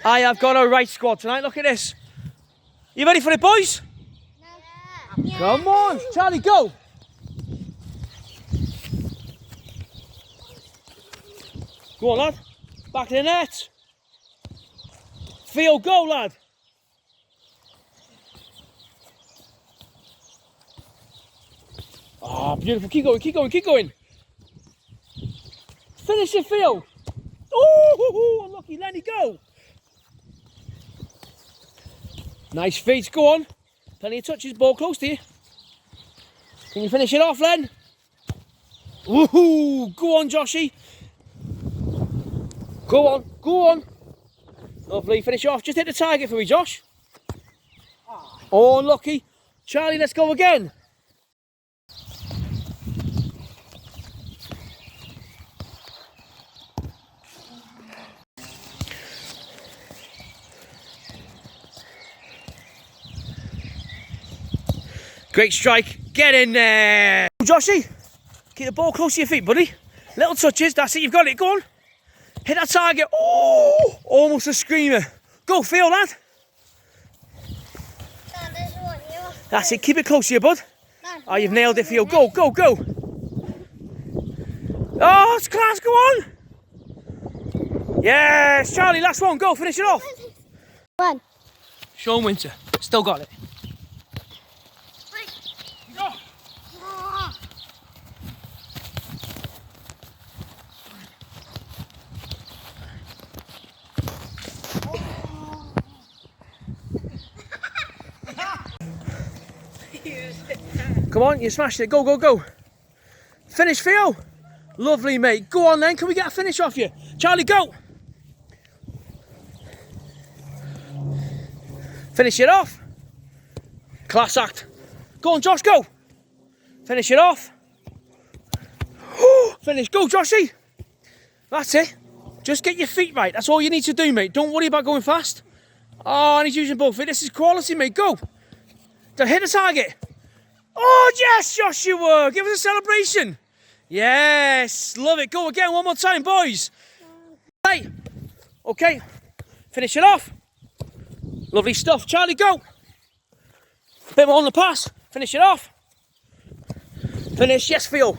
I have got a right squad tonight. Look at this. You ready for it, boys? Yeah. Come on, Charlie, go. Go on, lad. Back to the net. Theo, go, lad. Oh, beautiful. Keep going, keep going, keep going. Finish it, Theo. Oh, unlucky. Lenny, go. Nice feet. Go on. Plenty of touches. Ball close to you. Can you finish it off, Len? Woohoo! Go on, Joshy. Go on. Go on. Lovely. Finish it off. Just hit the target for me, Josh. Oh, unlucky. Charlie, let's go again. Great strike. Get in there. Joshy, keep the ball close to your feet, buddy. Little touches. That's it. You've got it. Go on. Hit that target. Oh, almost a screamer. Go, Phil, lad. That's it. Keep it close to you, bud. Oh, you've nailed it, Phil. Go, go, go. Oh, it's class. Go on. Yes, Charlie. Last one. Go. Finish it off. One. Shaun Winter. Still got it. Come on, you smashed it. Go, go, go. Finish, Theo. Lovely, mate. Go on, then. Can we get a finish off you? Charlie, go. Finish it off. Class act. Go on, Josh, go. Finish it off. Finish. Go, Joshy. That's it. Just get your feet right. That's all you need to do, mate. Don't worry about going fast. Oh, and he's using both feet. This is quality, mate. Go. Don't hit the target. Oh, yes, Joshua. Give us a celebration. Yes. Love it. Go again. One more time, boys. Hey. Okay. Finish it off. Lovely stuff. Charlie, go. Bit more on the pass. Finish it off. Finish. Yes, Theo.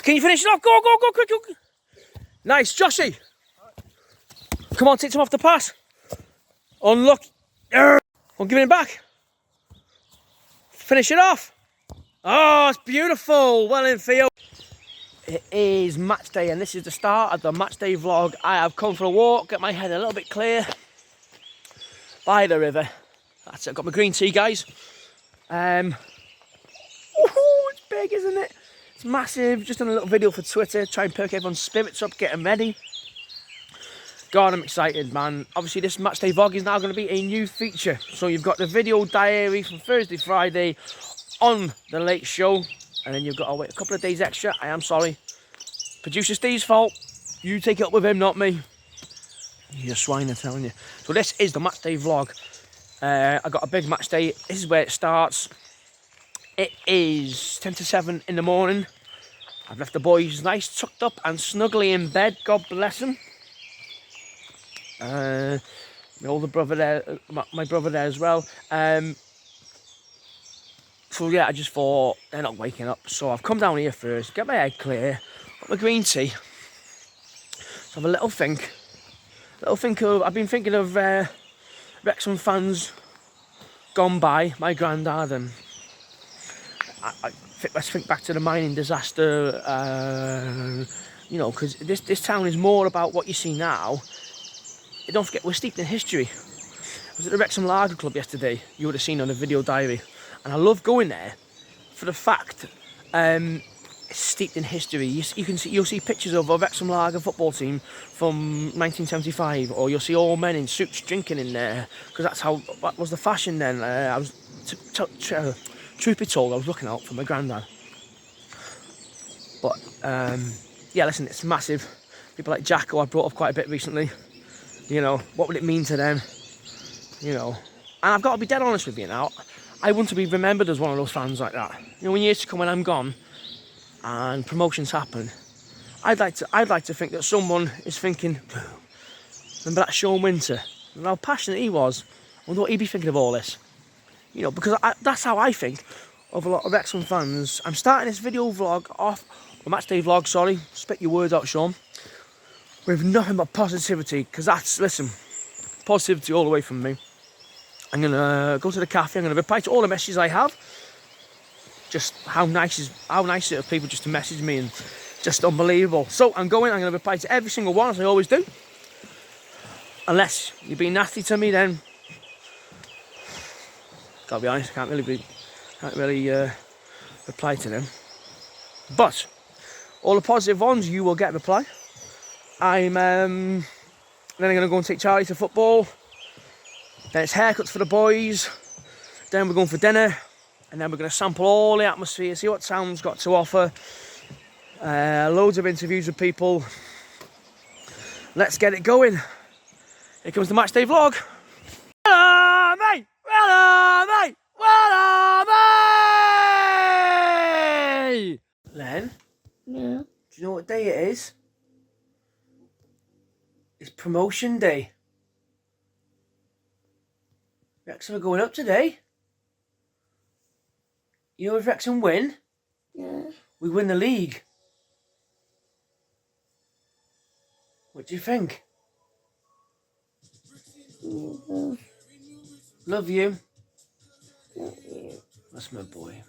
Can you finish it off? Go, go, go, quick, quick. Nice, Joshy. Come on, take some off the pass. Unlucky. I'm giving it back. Finish it off. Oh, it's beautiful. Well in, Theo. It is match day, and this is the start of the match day vlog. I have come for a walk, get my head a little bit clear by the river. That's it. I've got my green tea, guys. It's big, isn't it? It's massive. Just done a little video for Twitter, try and perk everyone's spirits up, get them ready. God, I'm excited, man. Obviously, this match day vlog is now going to be a new feature. So you've got the video diary from Thursday, Friday on the late show. And then you've got to wait a couple of days extra. I am sorry. Producer Steve's fault. You take it up with him, not me. You're a swine, I'm telling you. So this is the match day vlog. I got a big match day. This is where it starts. It is 10 to 7 in the morning. I've left the boys nice, tucked up and snugly in bed. God bless them. My older brother there, my brother there as well. So yeah, I just thought they're not waking up, so I've come down here first, get my head clear, got my green tea. So have a little think of. I've been thinking of Wrexham fans gone by, my granddad, and let's think back to the mining disaster. You know, because this town is more about what you see now. Don't forget, we're steeped in history. I was at the Wrexham Lager Club yesterday. You would have seen on the video diary. And I love going there for the fact it's steeped in history. You'll see pictures of a Wrexham Lager football team from 1975, or you'll see all men in suits drinking in there, because that was the fashion then. I was truth be told, I was looking out for my granddad. But yeah, listen, it's massive. People like Jack, who I brought up quite a bit recently. You know, what would it mean to them? You know, and I've got to be dead honest with you now. I want to be remembered as one of those fans like that. You know, when years to come when I'm gone and promotions happen, I'd like to think that someone is thinking, remember that Shaun Winter? And how passionate he was. I wonder what he'd be thinking of all this. You know, because that's how I think of a lot of Wrexham fans. I'm starting this video vlog off, a match day vlog, sorry, spit your words out, Shaun, with nothing but positivity, because that's, listen, positivity all the way from me. I'm going to go to the cafe, I'm going to reply to all the messages I have. Just how nice it is of people just to message me, and just unbelievable. So I'm going to reply to every single one, as I always do. Unless you're being nasty to me, then gotta be honest, I can't really reply to them. But all the positive ones, you will get a reply. Then I'm going to go and take Charlie to football. Then it's haircuts for the boys. Then we're going for dinner. And then we're going to sample all the atmosphere, see what town's got to offer. Loads of interviews with people. Let's get it going. Here comes the match day vlog. Well done, mate! Well done, mate! Well done, mate! Len? Yeah? Do you know what day it is? It's promotion day. Wrexham are going up today. You know if Wrexham win? Yeah. We win the league. What do you think? Mm-hmm. Love you. That's my boy.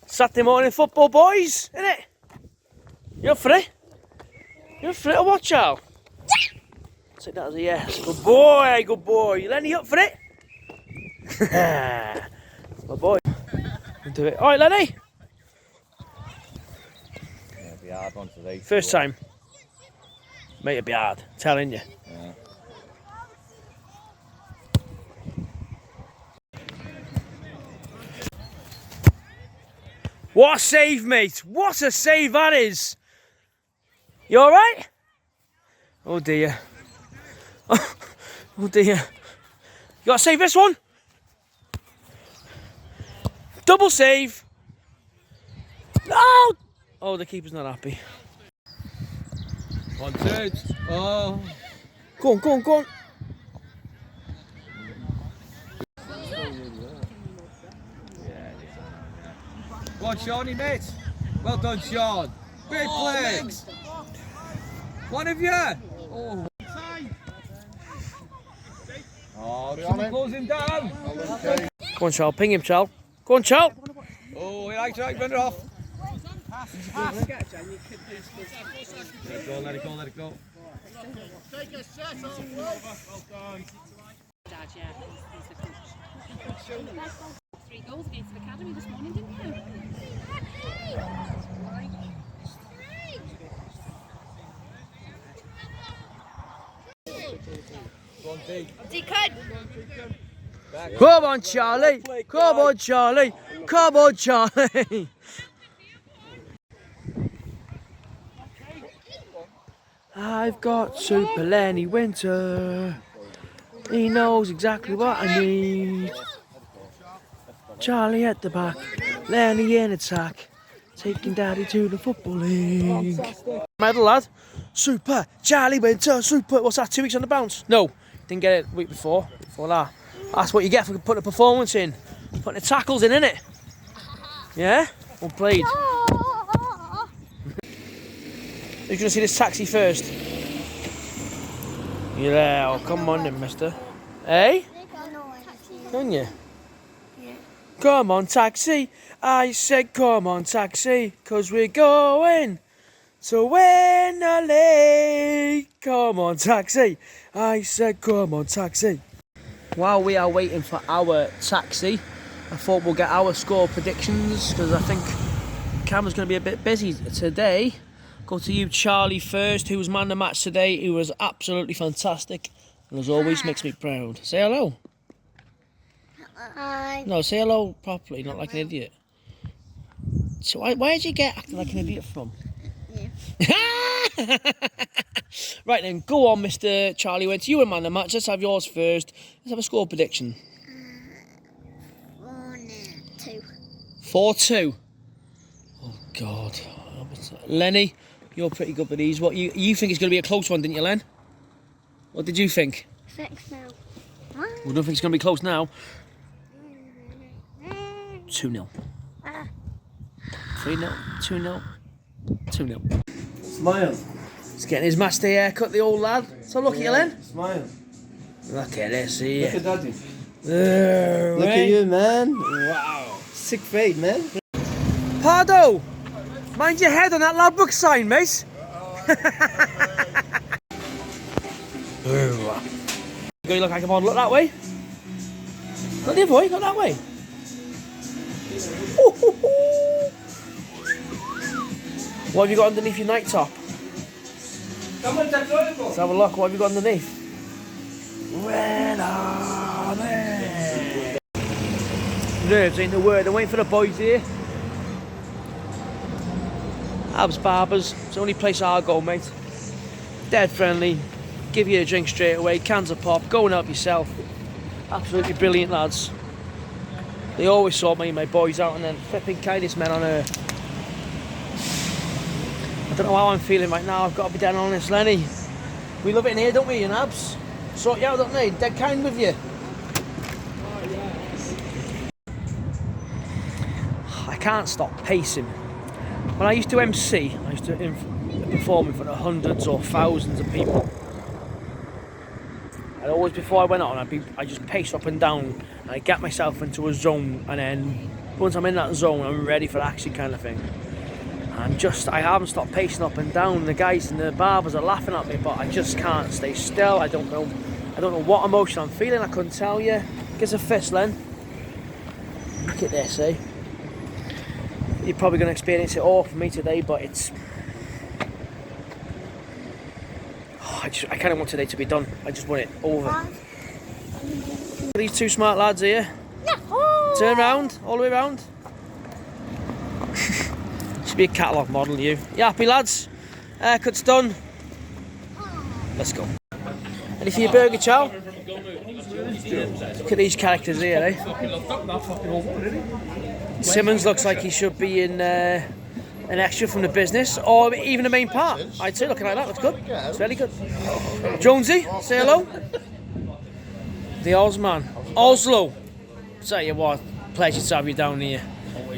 Saturday morning football, boys, innit? You up for it? You up for it or watch out? Take that as a yes. Good boy, good boy. Lenny, up for it? My boy. We'll do it. Alright, Lenny. Yeah, it'll be a hard one today. First time. Mate, it'll be hard. Telling you. Yeah. What a save, mate. What a save that is. You alright? Oh dear. Oh dear. You gotta save this one. Double save. No! Oh, the keeper's not happy. 1, 2. Oh. Go on, go on, go on. Go on, Shawnee, mate. Well done, Shaun. Great play. One of you. Oh. Oh, someone close him down. Go on, Charles. Ping him, Charles. Go on, Charles. Oh, he likes to run it off. Let it go, let it go, let it go. Take a set on, well done. Dad, yeah, he's the coach. 3 goals against the academy this morning, didn't you? Come on, Charlie. Come on, Charlie. Come on, Charlie. I've got Super Lenny Winter. He knows exactly what I need. Charlie at the back, Lenny in attack, taking Daddy to the Football League. Medal, lad. Super Charlie Winter. Super. What's that? 2 weeks on the bounce? No, didn't get it the week before. Before that. That's what you get for putting a performance in. Putting the tackles in, innit? Yeah? Well played. Who's going to see this taxi first? Yeah, oh, come on then, mister. Hey? Can you? Come on, taxi. I said, come on, taxi. 'Cause we're going to win the league. Come on, taxi. I said, come on, taxi. While we are waiting for our taxi, I thought we'll get our score predictions because I think Cameron's going to be a bit busy today. Go to you, Charlie, first, who was man of the match today. He was absolutely fantastic and as always makes me proud. Say hello. Hi. No, say hello properly, not like an idiot. So where did you get acting like an idiot from? Yeah. Right then, go on, Mr. Charlie Winter. You were man of the match. Let's have yours first. Let's have a score prediction. 4-2. 4-2. Oh God. Lenny, you're pretty good with these. What you think it's going to be a close one, didn't you, Len? What did you think? 6 now. We don't think it's going to be close now. 2-0. 3-0. 2-0. 2-0. Smile. He's getting his match day haircut, the old lad. So look at you, Len. Smile. Look at this here. Look at Daddy. Look at you, man. Wow. Sick fade, man. Pardo, mind your head on that lad book sign, mate. You look like a model. Look that way. Look there, boy. Look that way. What have you got underneath your night top? Let's have a look. What have you got underneath? Red Army. Nerves ain't the word. I'm waiting for the boys here. Abs Barbers. It's the only place I'll go, mate. Dead friendly. Give you a drink straight away. Cans of pop. Go and help yourself. Absolutely brilliant lads. They always sort me and my boys out, and then flipping kindest men on earth. I don't know how I'm feeling right now. I've got to be dead honest, Lenny. We love it in here, don't we, you nabs? Sort you out, don't they? Dead kind with you. I can't stop pacing. When I used to MC, I used to perform in front of hundreds or thousands of people. And always before I went on, I just pace up and down, and I get myself into a zone, and then once I'm in that zone, I'm ready for action, kind of thing. I haven't stopped pacing up and down. The guys and the barbers are laughing at me, but I just can't stay still. I don't know what emotion I'm feeling. I couldn't tell you. Give us a fist, Len. Look at this, eh? You're probably going to experience it all for me today, but it's. I kind of want today to be done. I just want it over. These two smart lads here. Turn round, all the way round. Should be a catalogue model, you. You happy, lads? Haircut's done. Let's go. Ready for your burger, chow? Look at these characters here, eh? Simmons looks like he should be in an extra from The Business, or even the main part. I'd say looking like that, looks good. It's very good. Jonesy, say hello. The Osman. Oslo. Tell you what, pleasure to have you down here.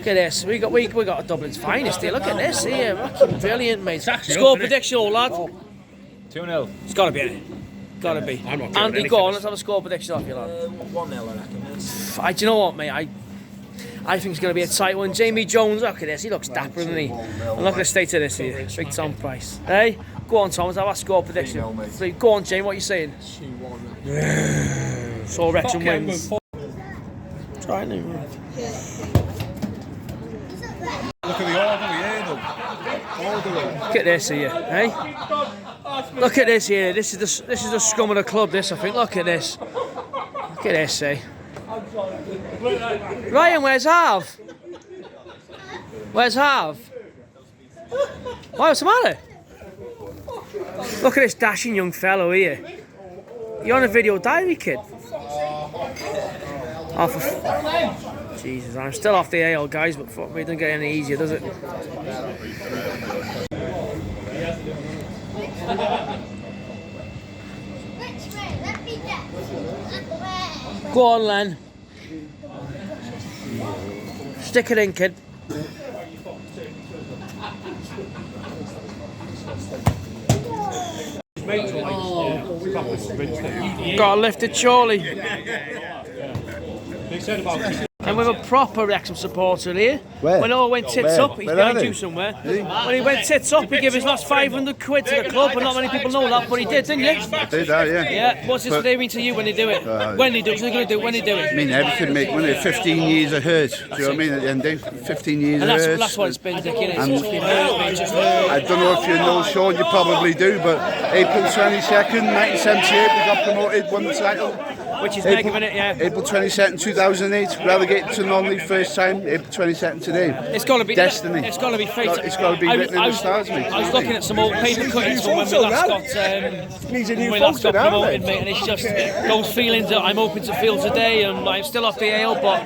Look at this. We got a Dublin's finest here. Look at this here. Fucking brilliant, mate. Score prediction, old lad. 2-0. It's got to be it. Got to be. Andy, go on. Let's have a score prediction off you, lad. 1-0, I reckon. Do you know what, mate? I think it's going to be a tight one. Jamie Jones, look at this. He looks dapper, doesn't he? And look at the state of this here. Big Tom Price. Hey, go on, Thomas. Have a score prediction. Go on, Jamie. What are you saying? 2-1. So Wrexham wins. Try it, Look at the orderly here, though. Orderly. Look at this here, hey? Look at this here. This is the scum of the club. This, I think. Look at this. Look at this, eh? Ryan, where's Harv? Where's Harv? What's the matter? Look at this dashing young fellow here. You're on a video diary, kid. Jesus, I'm still off the ale, guys, but fuck me, it doesn't get any easier, does it? Go on, Len. Stick it in, kid. Got to lift it, surely. And with a proper Wrexham supporter here. Where? When all went tits up, he's behind you somewhere. When he went tits up, he gave his last 500 quid to the club, but not many people know that, but he did, didn't you? I did that, yeah. Yeah, what's this today mean to you when they do it? When they do it, what's he going to do when they do it? I mean, everything, mate, when it's 15 years of hurt, do you know what I mean, at the end of 15 years And of hurt. that's what it's been, Dick, innit? And It's just been hurt, mate, just hurt. I don't know if you know, Sean, you probably do, but April 22nd, 1978, we got promoted, won the title. Which is mega, isn't it? Yeah. April 22nd, 2008, relegated to non-league first time, April 22nd today. It's got to be destiny. It's got to be fate. It's got to be written in the stars, mate. I was looking at some old paper cuttings from when we last got promoted, mate, and it's just those feelings that I'm hoping to feel today, and I'm still off the ale, but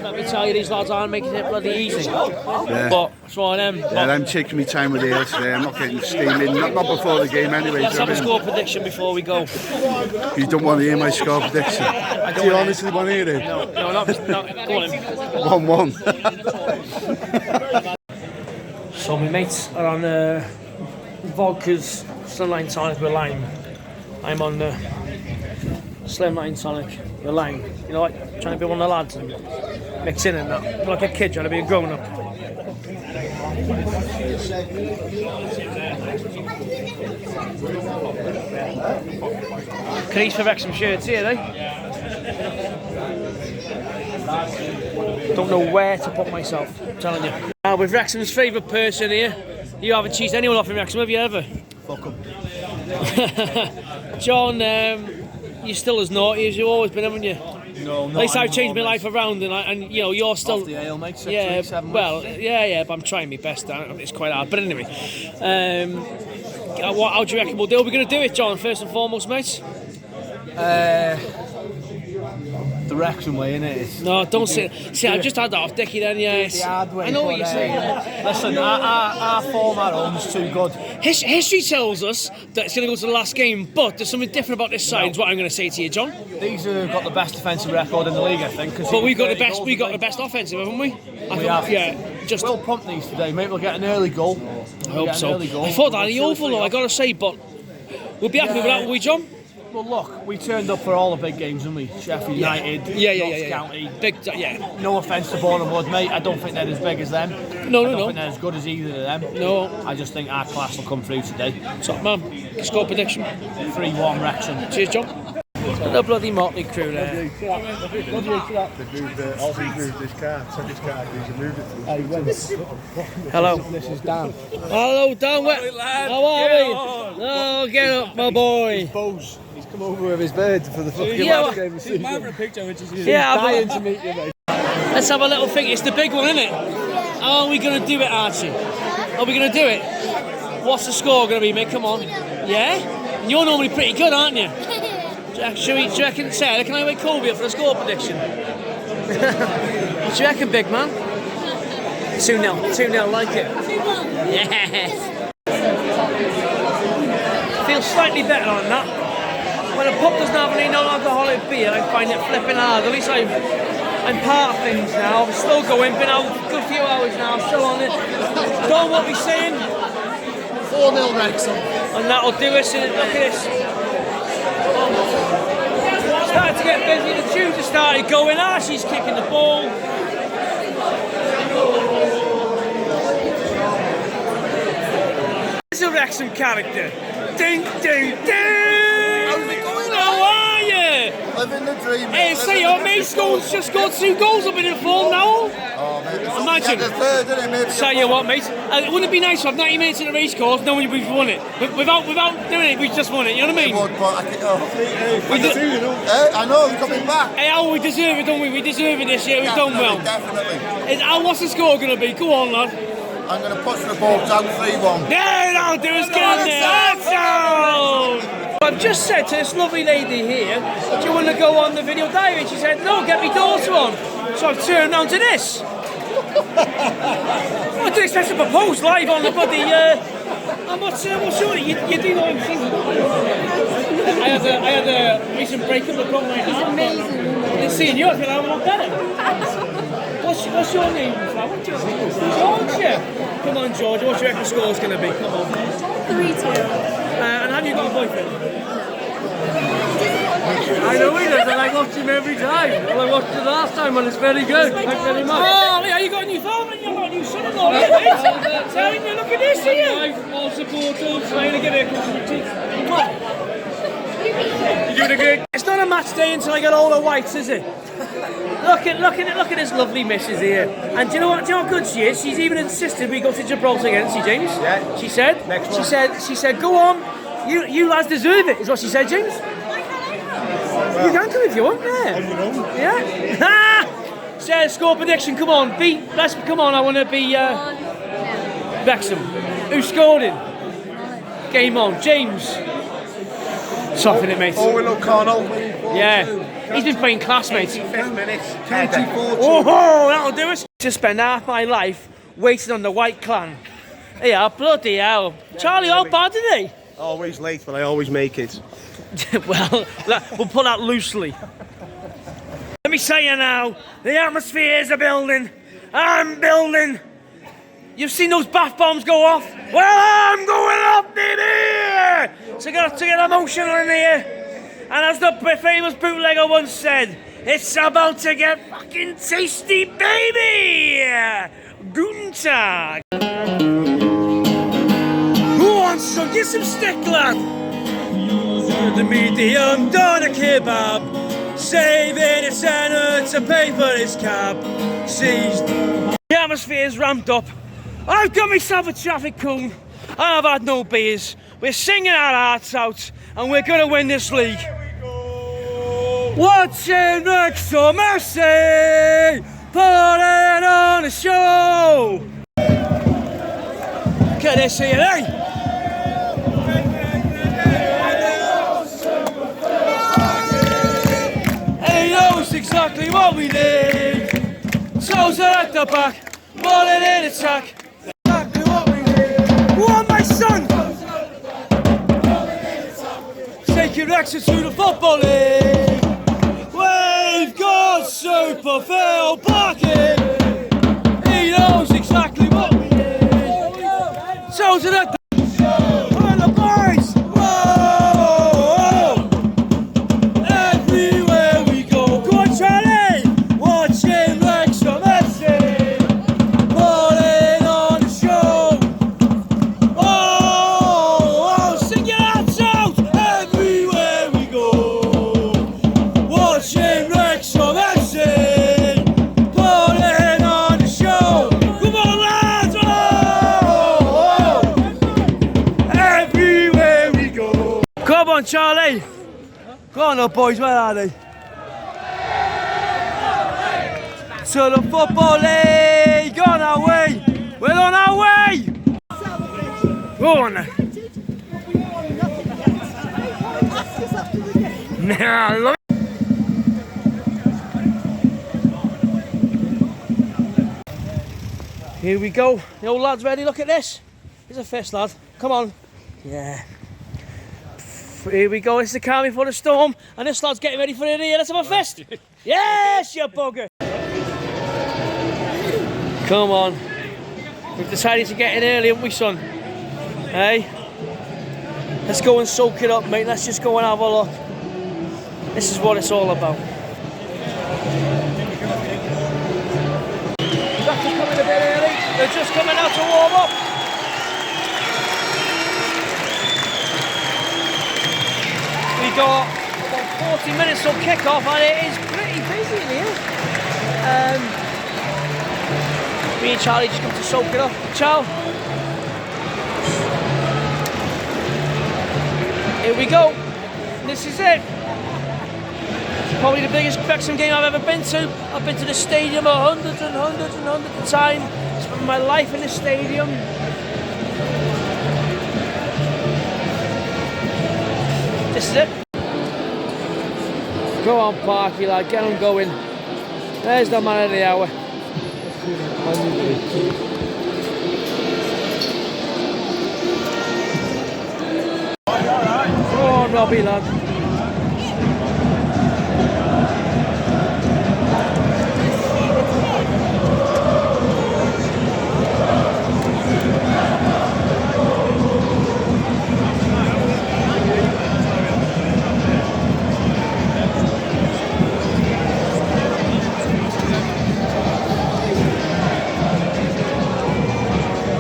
let me tell you, these lads aren't making it bloody easy. Yeah. But it's one of them. Yeah, I'm taking my time with the ale today. I'm not getting steaming, not before the game anyway. Let's have a score prediction before we go. You don't want to hear my score prediction. Do you honestly want to hear it? No, not go on. 1-1. So my mates are on vodkas, slimline tonic with lime. I'm on slimline tonic with lime. You know, like trying to be one of the lads and mix in and that. I'm like a kid trying to be a grown up. Crease for Wrexham shirts here, eh? Don't know where to put myself, I'm telling you. With Wrexham's favourite person here, you haven't cheated anyone off in Wrexham, have you ever? Fuck 'em. John, you're still as naughty as you've always been, haven't you? No, at least I've changed my life around, and you know, you're still. Off the ale, mate. 6 yeah, weeks, 7 well, weeks. yeah, but I'm trying my best. It's quite hard, but anyway. How do you reckon we'll do? Are we going to do it, John? First and foremost, mate. The Wrexham way, innit? No, don't say. See, I've just had that off Dickie. Then, yes. The hard way. I know what you're saying. Listen, our form at home is too good. History tells us that it's going to go to the last game, but there's something different about this side. Is what I'm going to say to you, John. These have got the best defensive record in the league, I think. But we've got the best. We got the best offensive, haven't we? We have. Yeah. Just we'll pump these today, mate. We'll get an early goal. I hope so. I thought that the oval, though. I got to say, but we'll be happy with that, will we, John? Well, look, we turned up for all the big games, didn't we? Sheffield United, Notts County. Big, No offence to Boreham Wood, mate. I don't think they're as big as them. No. I don't think they're as good as either of them. No. I just think our class will come through today. Top man. Score prediction. 3-1 Wrexham. Cheers, John. The bloody motley crew there. They've moved this car, took his car, he's moved it. Hello. This is Dan. Hello, Dan. How are we? Oh, get up, my boy. He's come over with his bird for the fucking last game of the season. A picture, which is dying to meet you, mate. Let's have a little think. It's the big one, isn't it? How are we going to do it, Archie? Are we going to do it? What's the score going to be, mate? Come on. Yeah? And you're normally pretty good, aren't you? Do you reckon, Sarah, can I wake Colby up for a score prediction? What do you reckon, big man? 2-0. 2-0, like it. Yes. Feels slightly better on that. When a pub doesn't have any non-alcoholic beer, I find it flipping hard. At least I I'm part of things now. We're still going, been out a good few hours now, still on it. Don't what we're saying. 4-0 Wrexham. And that'll do us in. Look at this. Started to get busy, the tunes have started going. She's kicking the ball. It's a Wrexham character. Ding, ding, ding! How's it going? How are you? Living the dream. Hey, say your mate's just scored 2 goals up in the form now. Oh, mate. Imagine. The third, isn't it, mate? Tell you what, mate. Wouldn't it be nice to have 90 minutes in a race course knowing we've won it? Without doing it, we've just won it, you know what I mean? It would, but I know, they're coming back. Hey, we deserve it, don't we? We deserve it this year, we've done well. Definitely. What's the score going to be? Go on, lad. I'm going to push the ball down 3-1. Yeah, that'll do us. Get in there. That's all. I've just said to this lovely lady here, do you want to go on the video diary? She said, no, get my daughter on. So I've turned round to this. I didn't expect to propose live on the bloody... and what's your name? You do know him singing. I had a recent breakup that broke my heart. He's amazing. Seeing you, I feel like I'm a lot better. What's your name, Flower? Georgia. Come on, Georgia. What's your reckon score's going to be? Come on. 3-2. And have you got a boyfriend? I know he does, and I watch him every time. Well, I watched it last time, and it's very good. Thanks very much. Oh, yeah, you got a new father and you got a new son-in-law, yeah, mate. Telling you, look at this here. All supporters, trying to give it a couple of teeth. You're doing great. It's not a match day until I get all the whites, is it? Look at this lovely missus here. And do you know what? Do you know how good she is? She's even insisted we go to Gibraltar again, see, James? Yeah. She said. Next one. She said, go on. You lads deserve it, is what she said, James. You can come if you want, yeah. Yeah. Says score prediction. Come on, come on. I want to be Wrexham. Who scored it? Game on, James. Soften it, mate. Owen O'Connell. Yeah. He's been playing class, mate. 85th minute. 24. Oh, that'll do us. To spend half my life waiting on the White Clan. Yeah, bloody hell. Charlie, how bad are they? Always late, but I always make it. Well, we'll put that loosely. Let me say you now, the atmosphere is a building. I'm building. You've seen those bath bombs go off? Well, I'm going off, baby! So got to get emotional in here. And as the famous bootlegger once said, it's about to get fucking tasty, baby! Guten Tag. Who wants to get some stick, lad? The medium doner kebab, saving a centre to pay for his cab. Seized. The atmosphere's ramped up. I've got myself a traffic cone. I've had no beers. We're singing our hearts out, and we're going to win this league. Watching Wrexham FC, putting on a show. Look at this here, eh? He knows exactly what we need. Toes are at the back, Mullin in attack. Exactly what we need. What, my son? Taking Wrexham to the Football League. We've got Super Phil Barking. He knows exactly what we need. Toes are at the come on, the boys. Whoa! Everywhere we go. Go on, Charlie. Watching Wrexham FC. Putting on the show. Oh, sing your hearts out. Everywhere we go. Watching Wrexham FC. Putting on the show. Come on, lads. Oh. Everywhere we go. Come on, Charlie. Go on, up, boys. Where are they? To the Football League. On our way. We're on our way. Go on then. Nah, look. Here we go. The old lad's ready. Look at this. Here's a fist, lad. Come on. Yeah. Here we go. It's the calm before the storm. And this lad's getting ready for it here. Let's have a fist. Yes, you bugger. Come on. We've decided to get in early, haven't we, son? Hey? Let's go and soak it up, mate. Let's just go and have a look. This is what it's all about. Wrexham coming a bit early. They're just coming out to warm up. We got about 40 minutes till kickoff, and it is pretty busy in here. Me and Charlie just come to soak it up. Ciao. Here we go. This is it. It's probably the biggest Wrexham game I've ever been to. I've been to the stadium hundreds and hundreds and hundreds of times. Spent my life in the stadium. This is it. Go on, Parky, lad. Get on going. There's the man of the hour. Go on, Robbie, lad.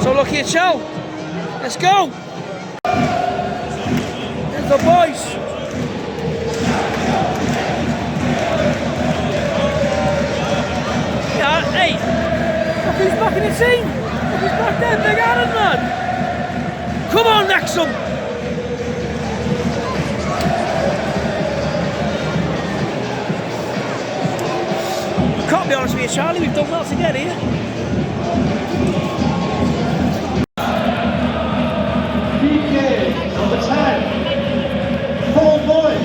So look here, Chow. Let's go. There's the boys. Yeah, hey. Look who's back in the team. Look who's back there, Big Aaron, man. Come on, Wrexham. Can't be honest with you, Charlie. We've done well to get here. Number 10, Paul Mullin.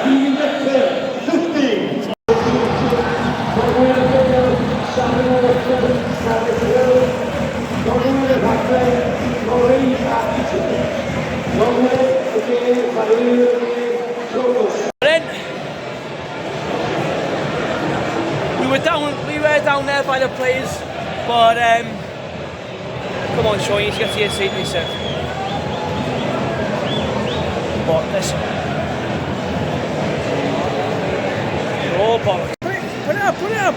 Keegan Dixon, 15. We were down there by the players, but come on, Shaun, you need to get to your seat, he said. But listen. Oh, bollocks. Put it up, put it up.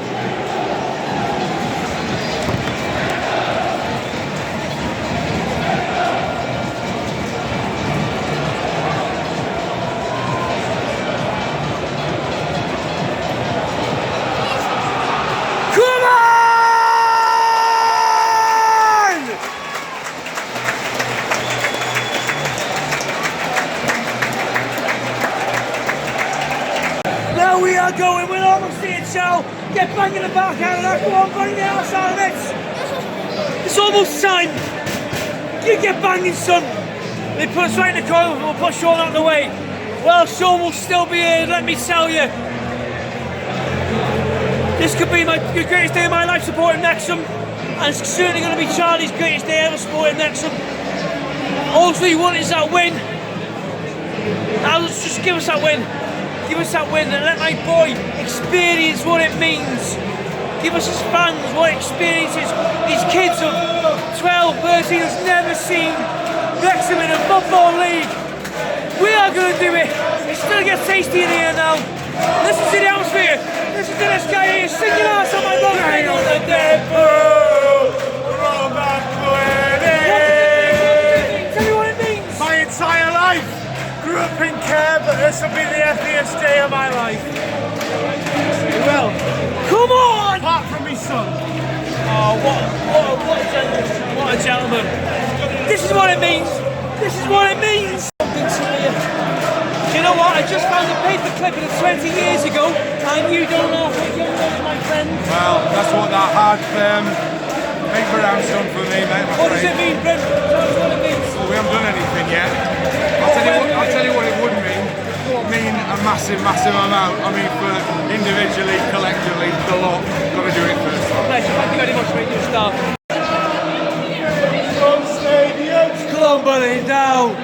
We are going, we're almost here, Chow. Get banging the back out of that, go on, bang the arse out of it. It's almost time. You get banging, son. They put us right in the corner, we'll put Shaun out of the way. Well, Shaun will still be here, let me tell you. This could be the greatest day of my life supporting Wrexham, and it's certainly going to be Charlie's greatest day ever supporting Wrexham. All we want is that win. Now, let's just give us that win. Give us that win and let my boy experience what it means. Give us as fans what experiences these kids of 12, 13 has never seen Wrexham in a football league. We are going to do it. It still gets tasty in here now. Listen to the atmosphere. Listen to this guy here singing out on my mother. Hang on the depot. Roll back tell me what it means. My entire life. Grew up in care, but this will be the happiest day of my life. Well, come on! Apart from me son. Oh, what a gentleman. This is what it means. This is what it means. You know what? I just found a paper clip of it 20 years ago, and you don't know how young that is, my friend. Well, that's what that hard paper round's done for me, mate. What does it mean, Brent? Tell us what it means. Well, we haven't done anything yet. I'll tell you what it would mean. It would mean a massive, massive amount. I mean, for individually, collectively, the lot, got to do it first. Pleasure. Thank you very much, mate. You're a star. Come on, buddy, now.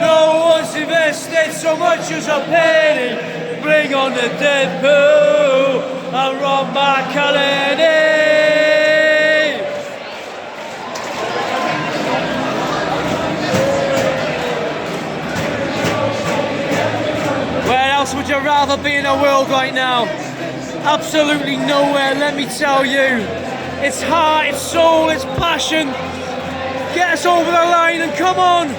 No one's invested so much as a penny bring on the Deadpool and Rob McElhenney. Where else would you rather be in the world right now? Absolutely nowhere, let me tell you. It's heart, it's soul, it's passion. Get us over the line and come on.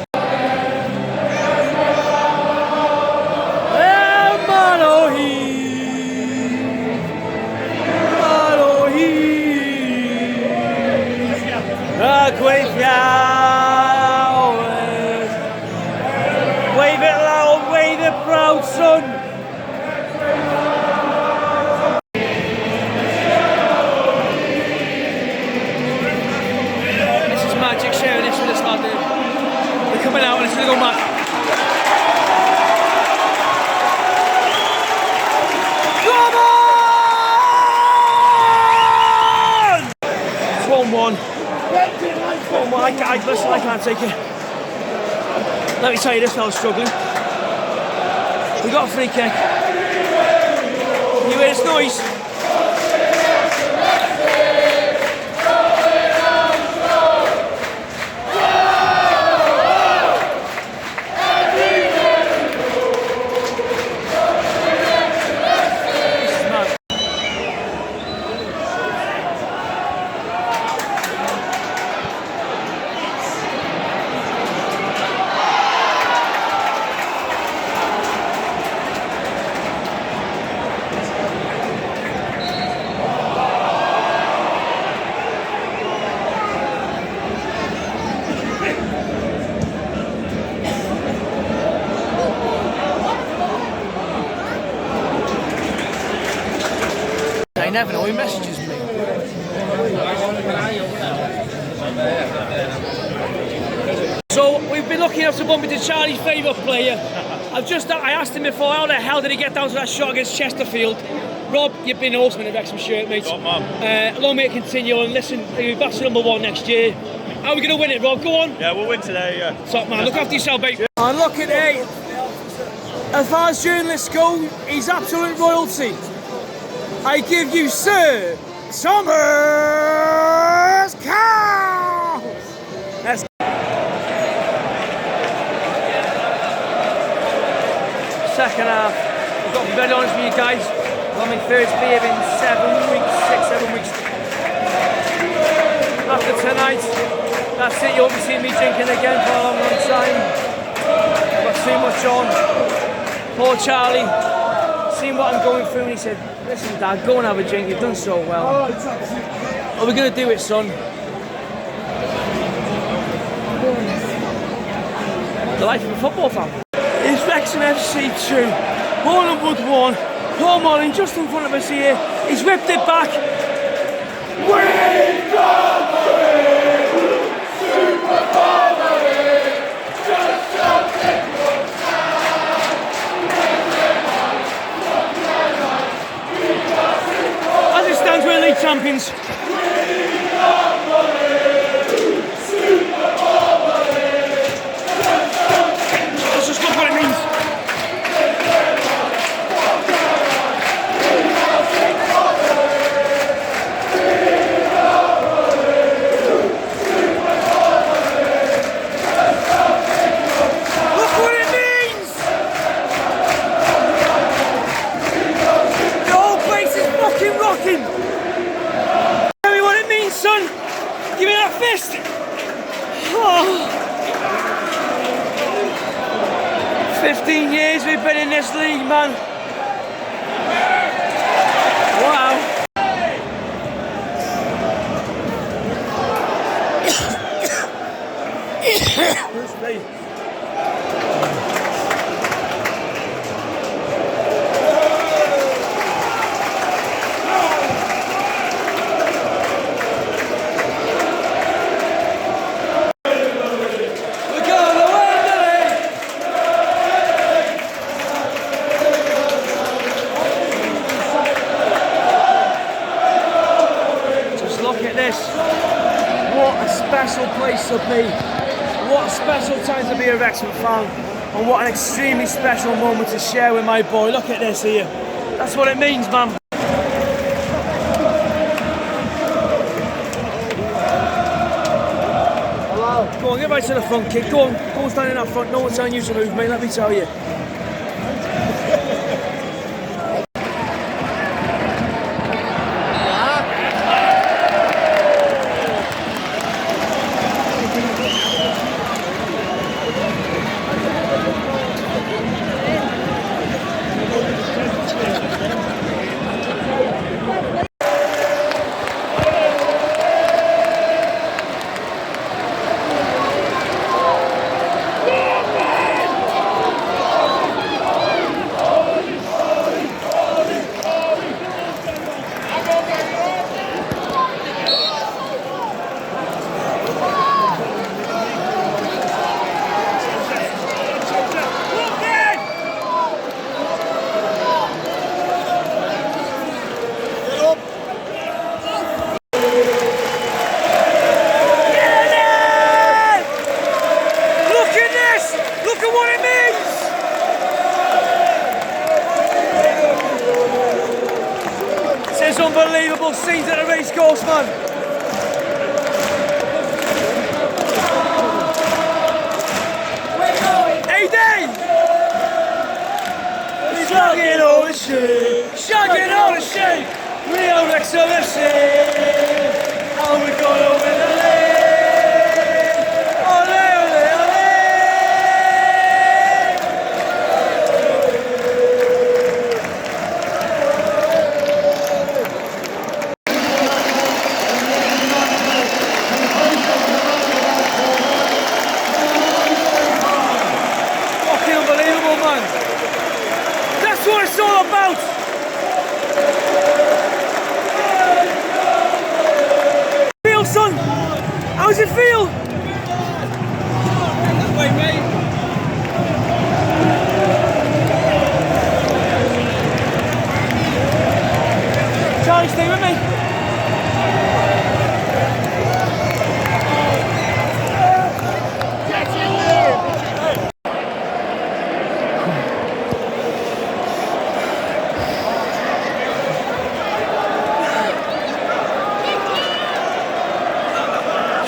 Wave it loud, wave it proud, son. This is magic sharing this with us, lad. They're coming out and it's going to go mad. Come on! It's 1-1. Oh my God, listen, I can't take it. Let me tell you, this fella's struggling. We got a free kick. You hear this noise? I never know, he messages me. So we've been lucky enough to bump into Charlie's favourite player. I asked him before, how the hell did he get down to that shot against Chesterfield? Rob, you've been awesome in the Wrexham shirt, mate. Allow me to continue and listen, you'll be back to #1 next year. How are we going to win it, Rob? Go on. Yeah, we'll win today, yeah. Top man, look after yourself, mate. And look at it. As far as journalists go, he's absolute royalty. I give you Sir Thomas Cow. That's second half. I've got to be very honest with you guys. I've got my first beer in 7 weeks, 6-7 weeks. After tonight, that's it. You won't be seeing me drinking again for a long, long time. I've got too much on. Poor Charlie. Seen what I'm going through and he said, listen Dad, go and have a drink, you've done so well. Are we going to do it, son? The life of a football fan. It's Wrexham FC 2, Boreham Wood 1, Paul Mullin just in front of us here, he's whipped it back. We've got the Super Bowl, just something. As it stands, we're league champions. Let's just look what it means. Look what it means! The whole place is fucking rocking! Tell me what it means, son! Give me that fist! Oh. 15 years we've been in this league, man. Wow. What a special place to be. What a special time to be a Wrexham fan. And what an extremely special moment to share with my boy. Look at this here. That's what it means, man. Go on, get right to the front, kid. Go on stand in that front. No one's telling you to move, mate, let me tell you. Unbelievable scenes at the racecourse, man. AD! Shagging all the shit, shagging all the shit. We are Wrexham FC, and we got over the lane. Ole, ole, ole. That's what it's all about! Feel, son? How's it feel? That way, mate. Charlie, stay with me.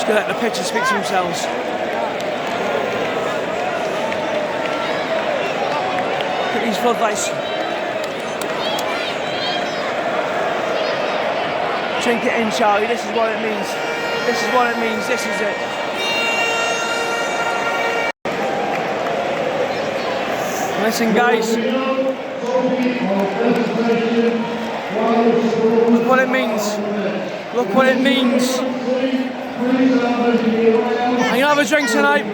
Let the pictures speak to themselves. Look at these floodlights. Drink it in, Charlie. This is what it means. This is what it means. This is it. Listen, guys. Look what it means. Look what it means. I'm gonna have a drink tonight.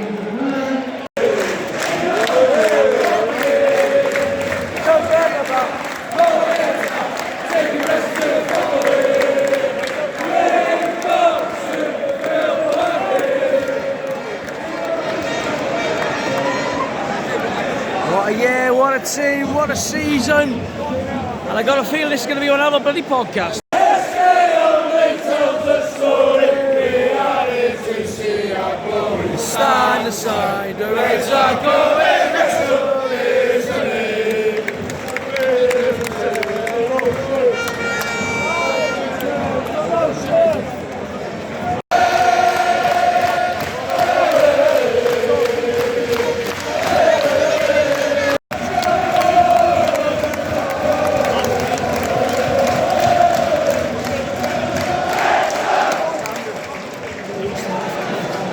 What a year, what a team, what a season. And I got a feeling this is going to be on another bloody podcast. Stand aside, the race are going, Wrexham is the name.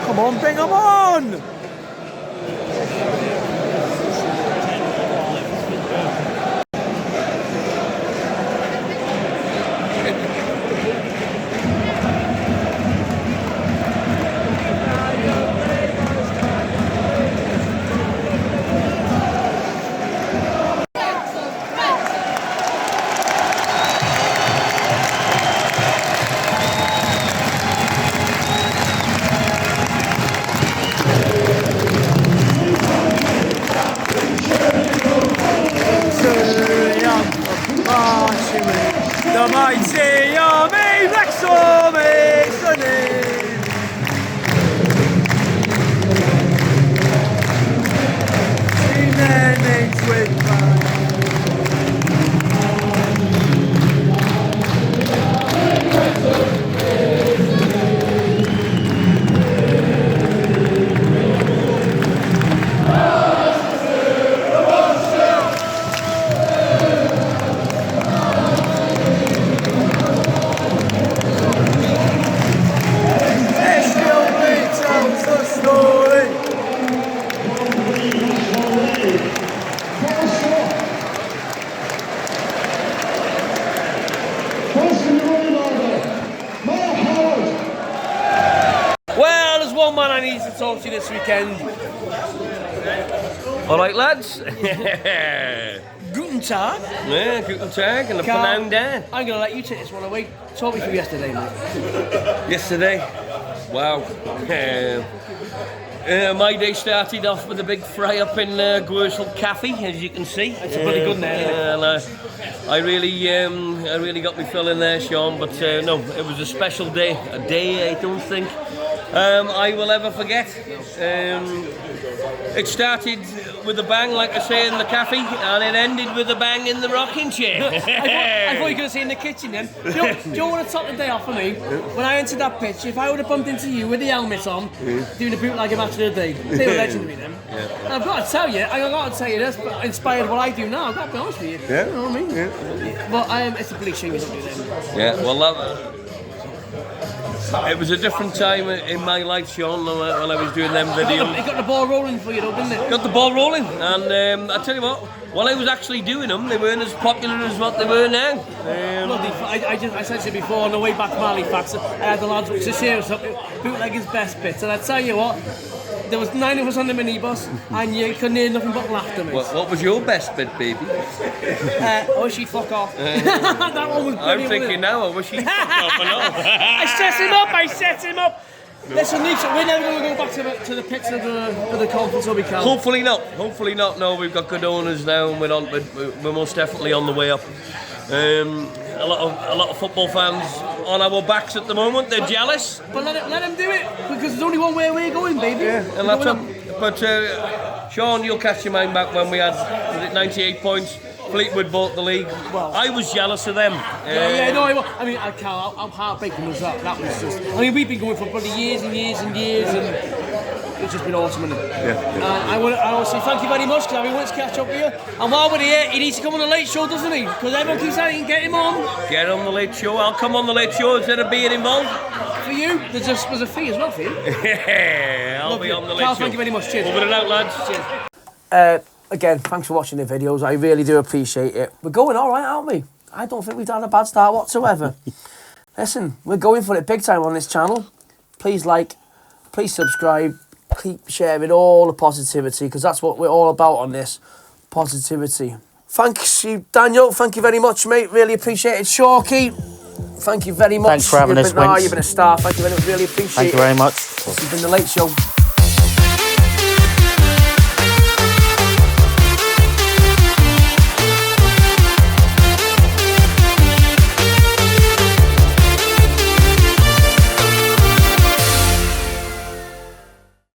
Come on, bring them on! I need to talk to you this weekend. All right, lads. Guten Tag. Yeah, guten Tag, and the Carl, pronoun there. I'm going to let you take this one away. Talk me through yesterday, mate. Yesterday, wow. My day started off with a big fry up in Guersel Cafe, as you can see. It's a bloody good name, I really got me filling there, Sean. But no, it was a special day. A day I don't think I will ever forget. It started with a bang, like I say, in the cafe, and it ended with a bang in the rocking chair. I thought you were going to say in the kitchen then. Do you know what to top the day off for me? When I entered that pitch, if I would have bumped into you with the helmet on, doing a bootlegger match of the day, they were legendary then. And I've got to tell you, this inspired what I do now. I've got to be honest with you. Yeah. You know what I mean? But it's a bleak shame you don't do that. Yeah, well, it was a different time in my life, Sean, when I was doing them videos. It got the ball rolling for you, though, didn't it? Got the ball rolling, and I tell you what, while I was actually doing them, they weren't as popular as what they were now. I said to you before on the way back from Halifax, I had the lads to share us up bootlegger's best bits, and I tell you what, there was 9 of us on the minibus, and you couldn't hear nothing but laughter, mate. What was your best bit, baby? Oh, she'd fuck off. That one was brilliant. I'm thinking now, I wish he'd fuck off and all. I set him up. Listen, we're never going to go back to the pits of the conference, or we can. Hopefully not. No, we've got good owners now, and we're most definitely on the way up. A lot of football fans on our backs at the moment. They're jealous. But let them do it, because there's only one way we're going, baby. Yeah, and that's up. But Sean, you'll catch your mind back when we had 98 points. Fleetwood bought the league. Well, I was jealous of them. I mean, how heartbreaking was that? That was just. I mean, we've been going for bloody years and years and years, and it's just been awesome, isn't it? Yeah. I want to say thank you very much, because I've been wanting to catch up with you. And while we're here, he needs to come on the late show, doesn't he? Because everyone keeps saying, get him on. Get on the late show. I'll come on the late show instead of being involved. For you, there's a fee as well for you. Yeah, I'll be on the late Carl, show. thank you very much. Cheers. Over and out, lads. Cheers. Again, thanks for watching the videos. I really do appreciate it. We're going all right, aren't we? I don't think we've done a bad start whatsoever. Listen, we're going for it big time on this channel. Please like, please subscribe, keep sharing all the positivity, because that's what we're all about on this, positivity. Thanks you, Daniel. Thank you very much, mate. Really appreciate it. Shorky, thank you very much. Thanks for having us, Winch. You've been a star. Thank you very much. Really appreciate it. Thank you very much. This has been The Late Show.